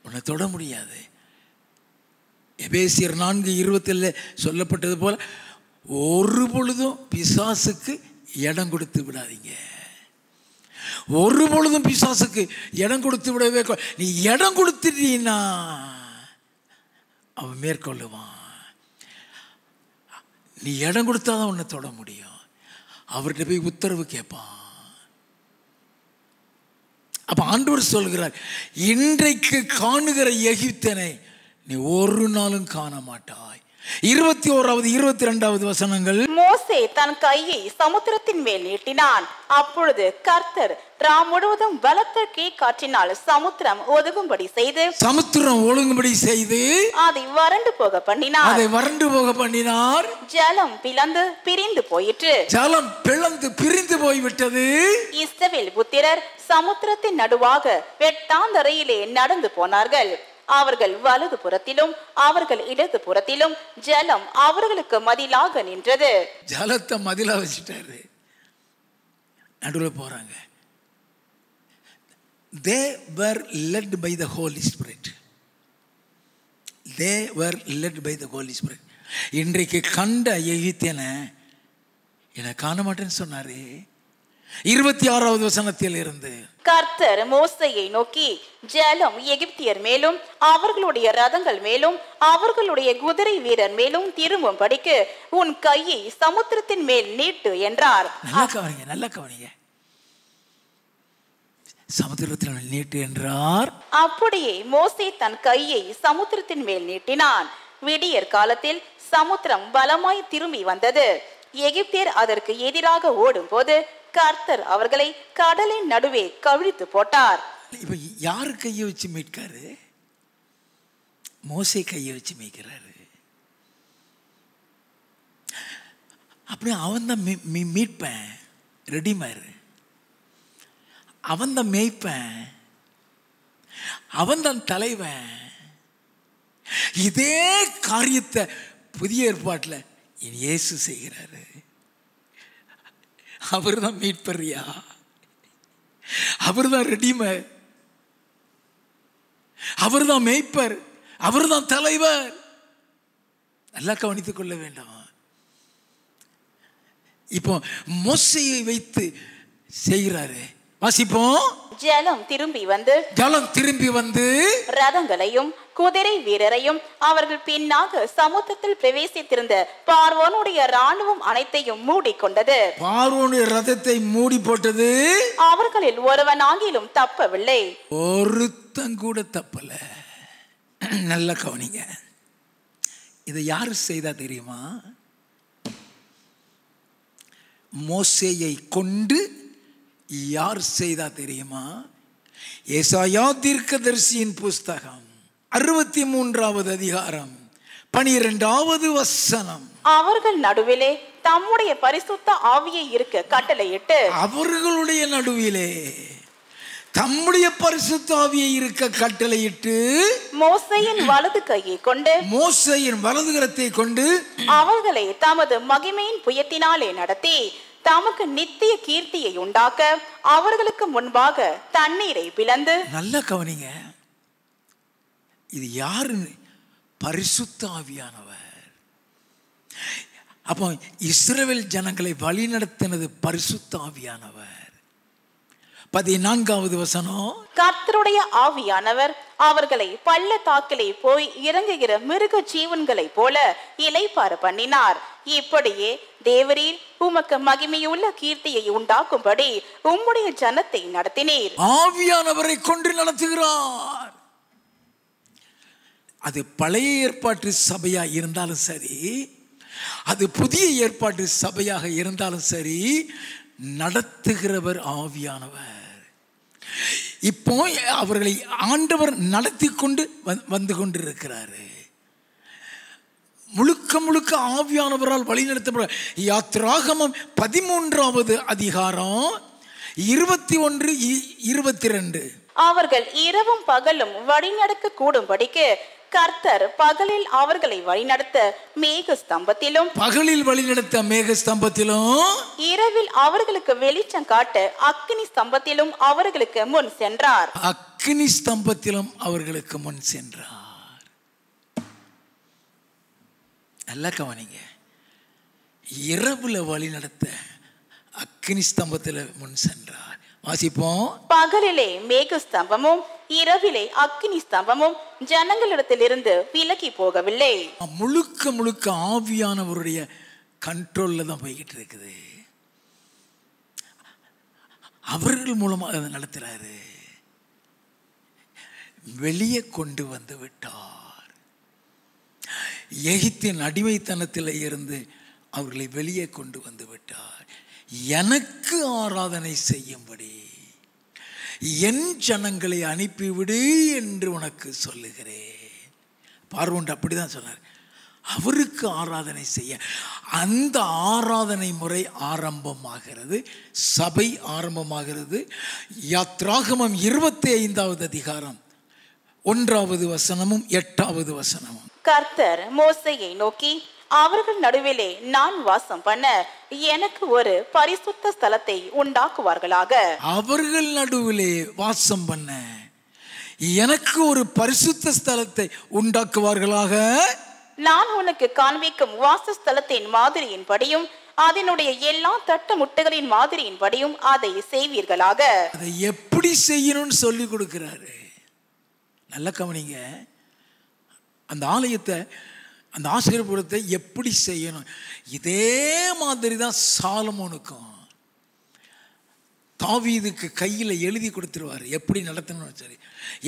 உன்னை தொட முடியாது. எபேசியர் 4:20 சொல்லப்பட்டது போல ஒரு பொழுதும் பிசாசுக்கு இடம் கொடுத்து விடாதீங்க. ஒரு பொழுதும் பிசாசுக்கு இடம் கொடுத்து விடவே. நீ இடம் கொடுத்துட்டீன்னா அவன் மேற்கொள்ளுவான். நீ இடம் கொடுத்தாதான் உன்னை தொட முடியும். அவர்கிட்ட போய் உத்தரவு கேட்பான். அப்ப ஆண்டவர் சொல்கிறார், இன்றைக்கு காணுகிற எகிப்தனை நீ ஒரு நாளும் காண மாட்டாய். 21வது 22வது வசனங்கள், மோசே தன் கையை சமுத்திரத்தின் மேல் நீட்டினான். அப்பொழுது கர்த்தர் ராம் முழுவதும் பலத்த கீழ்காற்றினால் சமுத்திரம் ஒதுங்கும்படி செய்து அதை வறண்டு போக பண்ணினார். ஜலம் பிளந்து பிரிந்து போயிற்று. ஜலம் பிளந்து பிரிந்து போய்விட்டது. இஸ்ரவேல் புத்திரர் சமுத்திரத்தின் நடுவாக வெட்டாந்தரையிலே நடந்து போனார்கள். அவர்கள் வலது புறத்திலும் அவர்கள் இடது புறத்திலும் ஜலம் அவர்களுக்கு மதிலாக நின்றது. ஜலத்தை மதிலா வச்சுட்டாரு, நடுவில் போறாங்க. They were led by the Holy Spirit. They were led by the Holy Spirit. இன்றைக்கு கண்ட எகிப்தியனை என்னை காண மாட்டேன்னு சொன்னாரு. 26வது வசனத்தில் இருந்து கர்த்தர் மோசேயை நோக்கி, ஜலம் எகிப்தியர் மேலும் அவர்களுடைய ரதங்கள் மேலும் அவர்களுடைய குதிரை வீரர் மேலும் திரும்பும்படிக்கு உன் கையை சமுத்திரத்தின் மேல் நீட்டு என்றார். நல்லா கவனிங்க. சமுத்திரத்தின் மேல் நீட்டு என்றார். அப்படியே மோசே தன் கையை சமுத்திரத்தின் மேல் நீட்டினான். விடியற் காலத்தில் சமுத்திரம் பலமாய் திரும்பி வந்தது. எகிப்தியர் அதற்கு எதிராக ஓடும் போது கர்த்தர் அவர்களை கடலின் நடுவே கவிழ்த்து போட்டார். இப்ப யாரு கையை வச்சு மீட்காரு? மோசே கையை வச்சு மீட்கிறாரு. அப்படி அவன் தான் மீட்பேன், ரெடிமேர். அவன் தான் மேய்ப்பேன், அவன் தான் தலைவன். இதே காரியத்தை புதிய ஏற்பாட்டில் இயேசு செய்கிறாரு. அவர் தான் மீட்பறியா, அவர் தான் ரெடிமேர், அவர் தான் மேய்ப்பர், அவர் தான் தலைவர். நல்லா கவனித்துக் கொள்ள வேண்டும். இப்போ மோசேயை வைத்து செய்கிறாரு. வாசிப்போம். ஜலம் திரும்பி வந்து ரதங்களையும் குதிரை வீரரையும் அவர்கள் பின்னாக சமுத்திரத்தில் பிரவேசித்திருந்த பார்வோனுடைய ராணுவம் அனைத்தையும் மூடிக்கொண்டது. பார்வோனுடைய ரதத்தை மூடி போட்டது. அவர்களில் ஒருவனாகிலும் தப்பவில்லை, ஒருத்தன் கூட தப்பல. நல்ல கவனிங்க. இதை யாரு செய்தா தெரியுமா? மோசேயை கொண்டு யார் செய்தா தெரியுமா? ஏசாயா தீர்க்கதரிசியின் புஸ்தகம் 63வது அதிகாரம் 12வது வசனம். அவர்கள் நடுவிலே தம்முடைய பரிசுத்த ஆவியை இருக்க கட்டளையிட்டு, அவர்களுடைய நடுவிலே தம்முடைய பரிசுத்த ஆவியை இருக்க கட்டளையிட்டு மோசேயின் வலது கையை கொண்டு, மோசேயின் வலது கரத்தை கொண்டு அவர்களை தமது மகிமையின் புயத்தினாலே நடத்தி தமக்கு நித்திய கீர்த்தியை உண்டாக்க அவர்களுக்கு முன்பாக தண்ணீரை பிளந்து. நல்ல கவனிங்க. இது யாரு? பரிசுத்த ஆவியானவர். அப்போ இஸ்ரவேல் ஜனங்களை வழி நடத்தினது பரிசுத்த ஆவியானவர். 14வது வசனம். கர்த்தருடைய ஆவியானவர் அவர்களை பள்ளத்தாக்கிலே போய் இறங்குகிற மிருக ஜீவன்களை போல இளைப்பாற பண்ணினார். இப்படியே தேவரீர் உமக்கு மகிமையுள்ள கீர்த்தியை உண்டாக்கும்படி உம்முடைய ஜனத்தை நடத்தினீர். ஆவியானவரை கொண்டு நடத்துகிறார். அது பழைய ஏற்பாட்டு சபையா இருந்தாலும் சரி, அது புதிய ஏற்பாட்டு சபையாக இருந்தாலும் சரி, நடத்துகிறவர் ஆவியானவர். இப்போ அவர்களை ஆண்டவர் நடத்தி கொண்டு வந்து கொண்டிருக்கிறாரு. முழுக்க முழுக்க ஆவியானவரால் வழிநடத்தப்பட. யாத்ராகமம் 13வது அதிகாரம் 21, 22. அவர்கள் இரவும் பகலும் வழிநடக்க கூடும்படிக்கு கர்த்தர் பகலில் அவர்களை வழிநடத்த மேக ஸ்தம்பத்திலும், பகலில் வழிநடத்த மேக ஸ்தம்பத்திலும், இரவில் அவர்களுக்கு வெளிச்சம் காட்ட அக்கினி ஸ்தம்பத்திலும் அவர்களுக்கு முன் சென்றார். அக்கினி ஸ்தம்பத்திலும் அவர்களுக்கு முன் சென்றார். நல்லா கவனிங்க. இரவுல வழி நடத்த அக்கினி ஸ்தம்பத்தில் முன் சென்றார். வாசிப்போம். பகலிலே மேக ஸ்தம்பமும் இரவிலே அக்கினி ஸ்தம்பமும் ஜனங்களிடத்திலிருந்து விலகி போகவில்லை. முழுக்க முழுக்க ஆவியானவருடைய கண்ட்ரோல்ல தான் போய்கிட்டு இருக்குது. அவர்கள் மூலமாக அதை நடத்துறாரு. வெளியே கொண்டு வந்து விட்டார். எகிப்தின் அடிமைத்தனத்தில் இருந்து அவர்களை வெளியே கொண்டு வந்து விட்டார். எனக்கு ஆராதனை செய்யும்படி என் ஜனங்களை அனுப்பிவிடு என்று உனக்கு சொல்லுகிறேன். பார்வோன் அப்படிதான் சொன்னார். அவருக்கு ஆராதனை செய்ய அந்த ஆராதனை முறை ஆரம்பமாகிறது. சபை ஆரம்பமாகிறது. யாத்ராகமம் 25வது அதிகாரம் 1வது வசனமும் 8வது வசனமும். கர்த்தர் மோசேயை நோக்கி, அவர்கள் நடுவிலே நான் வாசம் பண்ண எனக்கு ஒரு பரிசுத்த ஸ்தலத்தை உண்டாக்குவார்களாக. அவர்கள் நடுவிலே வாசம் பண்ண எனக்கு ஒரு பரிசுத்த ஸ்தலத்தை உண்டாக்குவார்களாக. நான் உனக்கு காண்பிக்கும் வாசஸ்தலத்தின் மாதிரியின்படியும் அதனுடைய எல்லா தட்டு முட்டுகளின் மாதிரியின்படியும் அதை செய்வீர்களாக. அதை எப்படி செய்யணும்னு சொல்லி கொடுக்கிறாரு. நல்ல கவனிங்க. அந்த ஆலயத்தை, அந்த ஆசீர்வாதத்தை எப்படி செய்யணும், இதே மாதிரி தான் சாலமோனுக்கும் தாவீதுக்கு கையில் எழுதி கொடுத்துருவார். எப்படி நடத்தணும், சரி,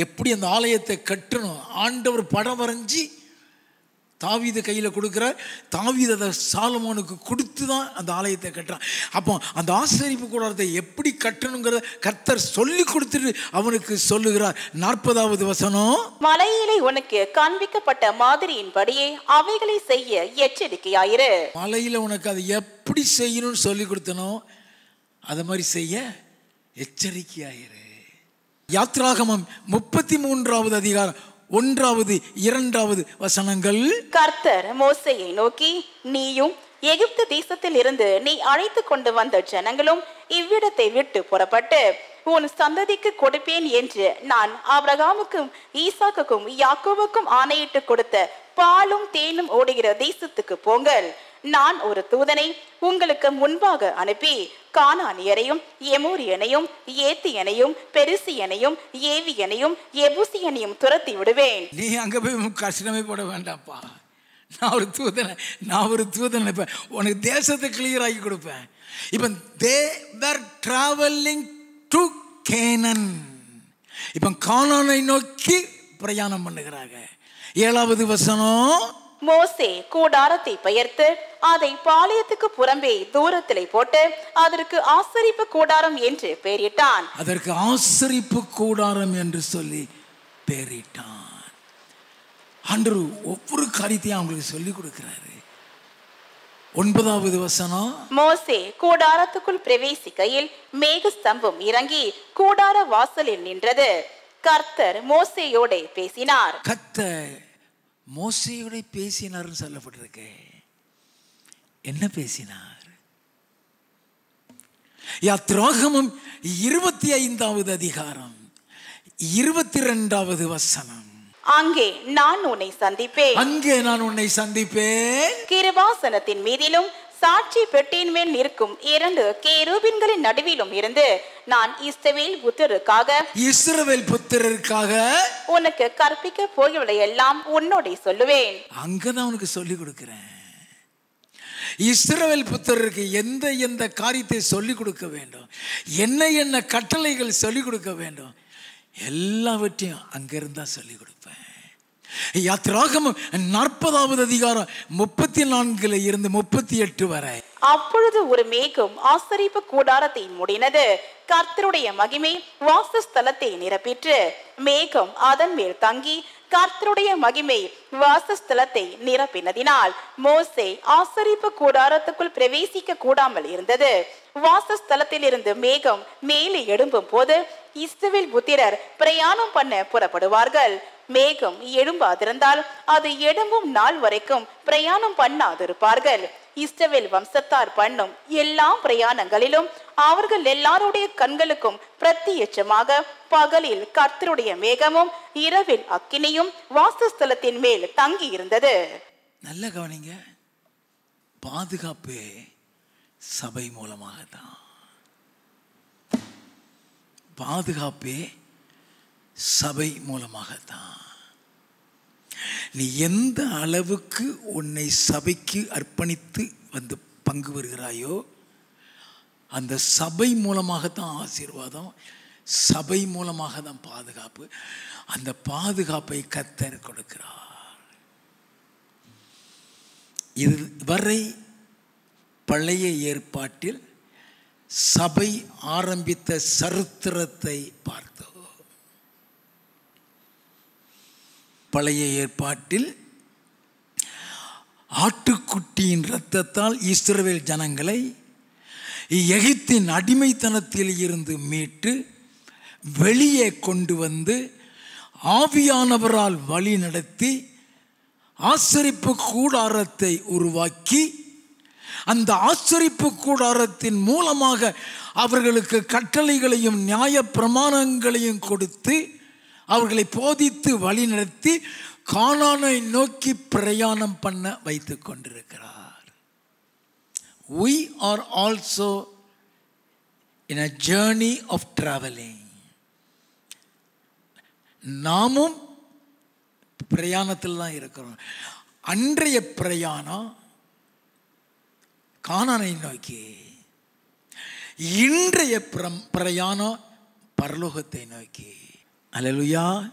எப்படி அந்த ஆலயத்தை கட்டணும். ஆண்டவர் படம் வரைஞ்சி தாவீது கையில் கொடுக்குறார். தாவீது அதை சாலமோனுக்கு கொடுத்து தான் அந்த ஆலயத்தை கட்டுறான். அப்போ அந்த ஆசரிப்பு கூடாரத்தை எப்படி கட்டணுங்கிறத கர்த்தர் சொல்லி கொடுத்துட்டு அவனுக்கு சொல்லுகிறார். 40வது வசனம். மலையிலே உனக்கு காண்பிக்கப்பட்ட மாதிரியின்படியே அவைகளை செய்ய எச்சரிக்கையாயிரு. மலையில் உனக்கு அதை எப்படி செய்யணும்னு சொல்லி கொடுத்தனோ அதை மாதிரி செய்ய எச்சரிக்கையாயிரு. யாத்ராகமம் 33வது அதிகாரம் 1வது 2வது வசனங்கள். கர்த்தர் மோசேயை நோக்கி, நீயும் எகிப்து தேசத்தில் இருந்து நீ அழைத்து கொண்டு வந்த ஜனங்களும் இவ்விடத்தை விட்டு புறப்பட்டு உன் சந்ததிக்கு கொடுப்பேன் என்று நான் ஆபிரகாமுக்கும் ஈசாக்குக்கும் யாக்கோபுக்கும் ஆணையிட்டு கொடுத்த பாலும் தேனும் ஓடுகிற தேசத்துக்கு போங்கள். நான் ஒரு தூதனை உங்களுக்கு முன்பாக அனுப்பி கானானியரையும் எமோரியனையும் ஏத்தியனையும் பெருசியனையும் ஏவியனையும் எபூசியனையும் துரத்தி விடுவேன். நீ அங்க போய் கஷ்டமே போட வேண்டாம்ப்பா. நான் ஒரு தூதனை உனக்கு தேசத்தை கிளியர் ஆகி கொடுப்பேன். இப்போ they were traveling to Canaan. இப்போ கானானை நோக்கி பிரயாணம் பண்ணுகிறாங்க. 7வது வசனம். மோசே கூடாரத்தை பெயர்த்து அதை பாளையத்துக்கு புறம்பே தூரத்திலே போட்டு அதற்கு ஆசரிப்பு கூடாரம் என்று பெயரிட்டான். அதற்கு ஆசரிப்பு கூடாரம் என்று சொல்லி பெயரிட்டான். ஆண்டவர் ஒவ்வொரு காரியத்தையும் அவங்களுக்கு சொல்லி கொடுக்கிறாரு. 9வது வசனம். மோசே கூடாரத்துக்குள் பிரவேசிக்கையில் மேக ஸ்தம்பம் இறங்கி கூடார வாசலில் நின்றது. கர்த்தர் மோசேயோட பேசினார். கர்த்தர் மோசேயோட பேசினார்னு சொல்லப்பட்டிருக்கு. என்ன பேசினார்? யாத்ராகமம் 25வது அதிகாரம் 22வது வசனம். அங்கே நான் உன்னை சந்திப்பேன். கிருபாசனத்தின் மீதிலும் சாட்சி பெட்டியின் மேல் நிற்கும் 2 கேருபீன்களின் நடுவிலும் இருந்து நான் இஸ்ரவேல் புத்திரருக்காக உனக்கு கற்பிக்க போகிறவளை எல்லாம் உன்னோட சொல்லுவேன். அங்கதான் உனக்கு சொல்லி கொடுக்கிறேன். இஸ்ரவேல் புத்திரருக்கு எந்த காரியத்தை சொல்லிக் கொடுக்க வேண்டும், என்ன கட்டளைகள் சொல்லிக் கொடுக்க வேண்டும், எல்லாவற்றையும் அங்கிருந்தா சொல்லிக் கொடுப்பேன். யாத்ராகமம் 40வது அதிகாரம் 34 இருந்து 38 வரை. அப்பொழுது ஒரு மேகம் ஆசரிப்பு கூடாரத்தை மூடினது. கர்த்தருடைய மகிமை வாசஸ்தலத்தை நிரப்பிற்று. மேகம் அதன் மேல் தங்கி கர்த்தருடைய மகிமை வாசஸ்தலத்தை நிரப்பினதினால் மோசே ஆசரிப்பு கூடாரத்துக்குள் பிரவேசிக்க கூடாமல் இருந்தது. வாசஸ்தலத்தில் இருந்து மேகம் மேலே எழும்பும் போது இஸ்ரவேல் புத்திரர் பிரயாணம் பண்ண புறப்படுவார்கள். மேகம் எழும்பாதிருந்தால் அது எழும்பும் நாள் வரைக்கும் பிரயாணம் பண்ணாதிருப்பார்கள். இஸ்ரவேல் வம்சத்தார் பண்ணும் எல்லா பிரயாணங்களிலும் அவர்கள் எல்லாருடைய கண்களுக்கும் பிரத்யட்சமாக பகலில் கர்த்தருடைய மேகமும் இரவில் அக்கினியும் வாசஸ்தலத்தின் மேல் தங்கி இருந்தது. நல்ல கவனிங்க. பாதுகாப்பு சபை மூலமாகத்தான். பாதுகாப்பே சபை மூலமாகத்தான். நீ எந்த அளவுக்கு உன்னை சபைக்கு அர்ப்பணித்து வந்து பங்கு வருகிறாயோ அந்த சபை மூலமாகத்தான் ஆசீர்வாதம், சபை மூலமாக தான் பாதுகாப்பு. அந்த பாதுகாப்பை கர்த்தர் கொடுக்கிறார். இதுவரை பழைய ஏற்பாட்டில் சபை ஆரம்பித்த சரித்திரத்தை பார்த்தோம். பழைய ஏற்பாட்டில் ஆட்டுக்குட்டியின் இரத்தத்தால் இஸ்ரவேல் ஜனங்களை எகிப்தின் அடிமைத்தனத்தில் இருந்து மீட்டு வெளியே கொண்டு வந்து ஆவியானவரால் வழி நடத்தி ஆசரிப்பு கூடாரத்தை உருவாக்கி அந்த ஆசரிப்பு கூடாரத்தின் மூலமாக அவர்களுக்கு கட்டளைகளையும் நியாய பிரமாணங்களையும் கொடுத்து அவர்களை போதித்து வழி நடத்தி கானானை நோக்கி பிரயாணம் பண்ண வைத்துக் கொண்டிருக்கிறார். We are also in a journey of traveling. நாமும் பிரயாணத்தில் தான் இருக்கிறோம். அன்றைய பிரயாணம் கானானை நோக்கி, இன்றைய பிரயாணம் பரலோகத்தை நோக்கி. அல்லேலூயா.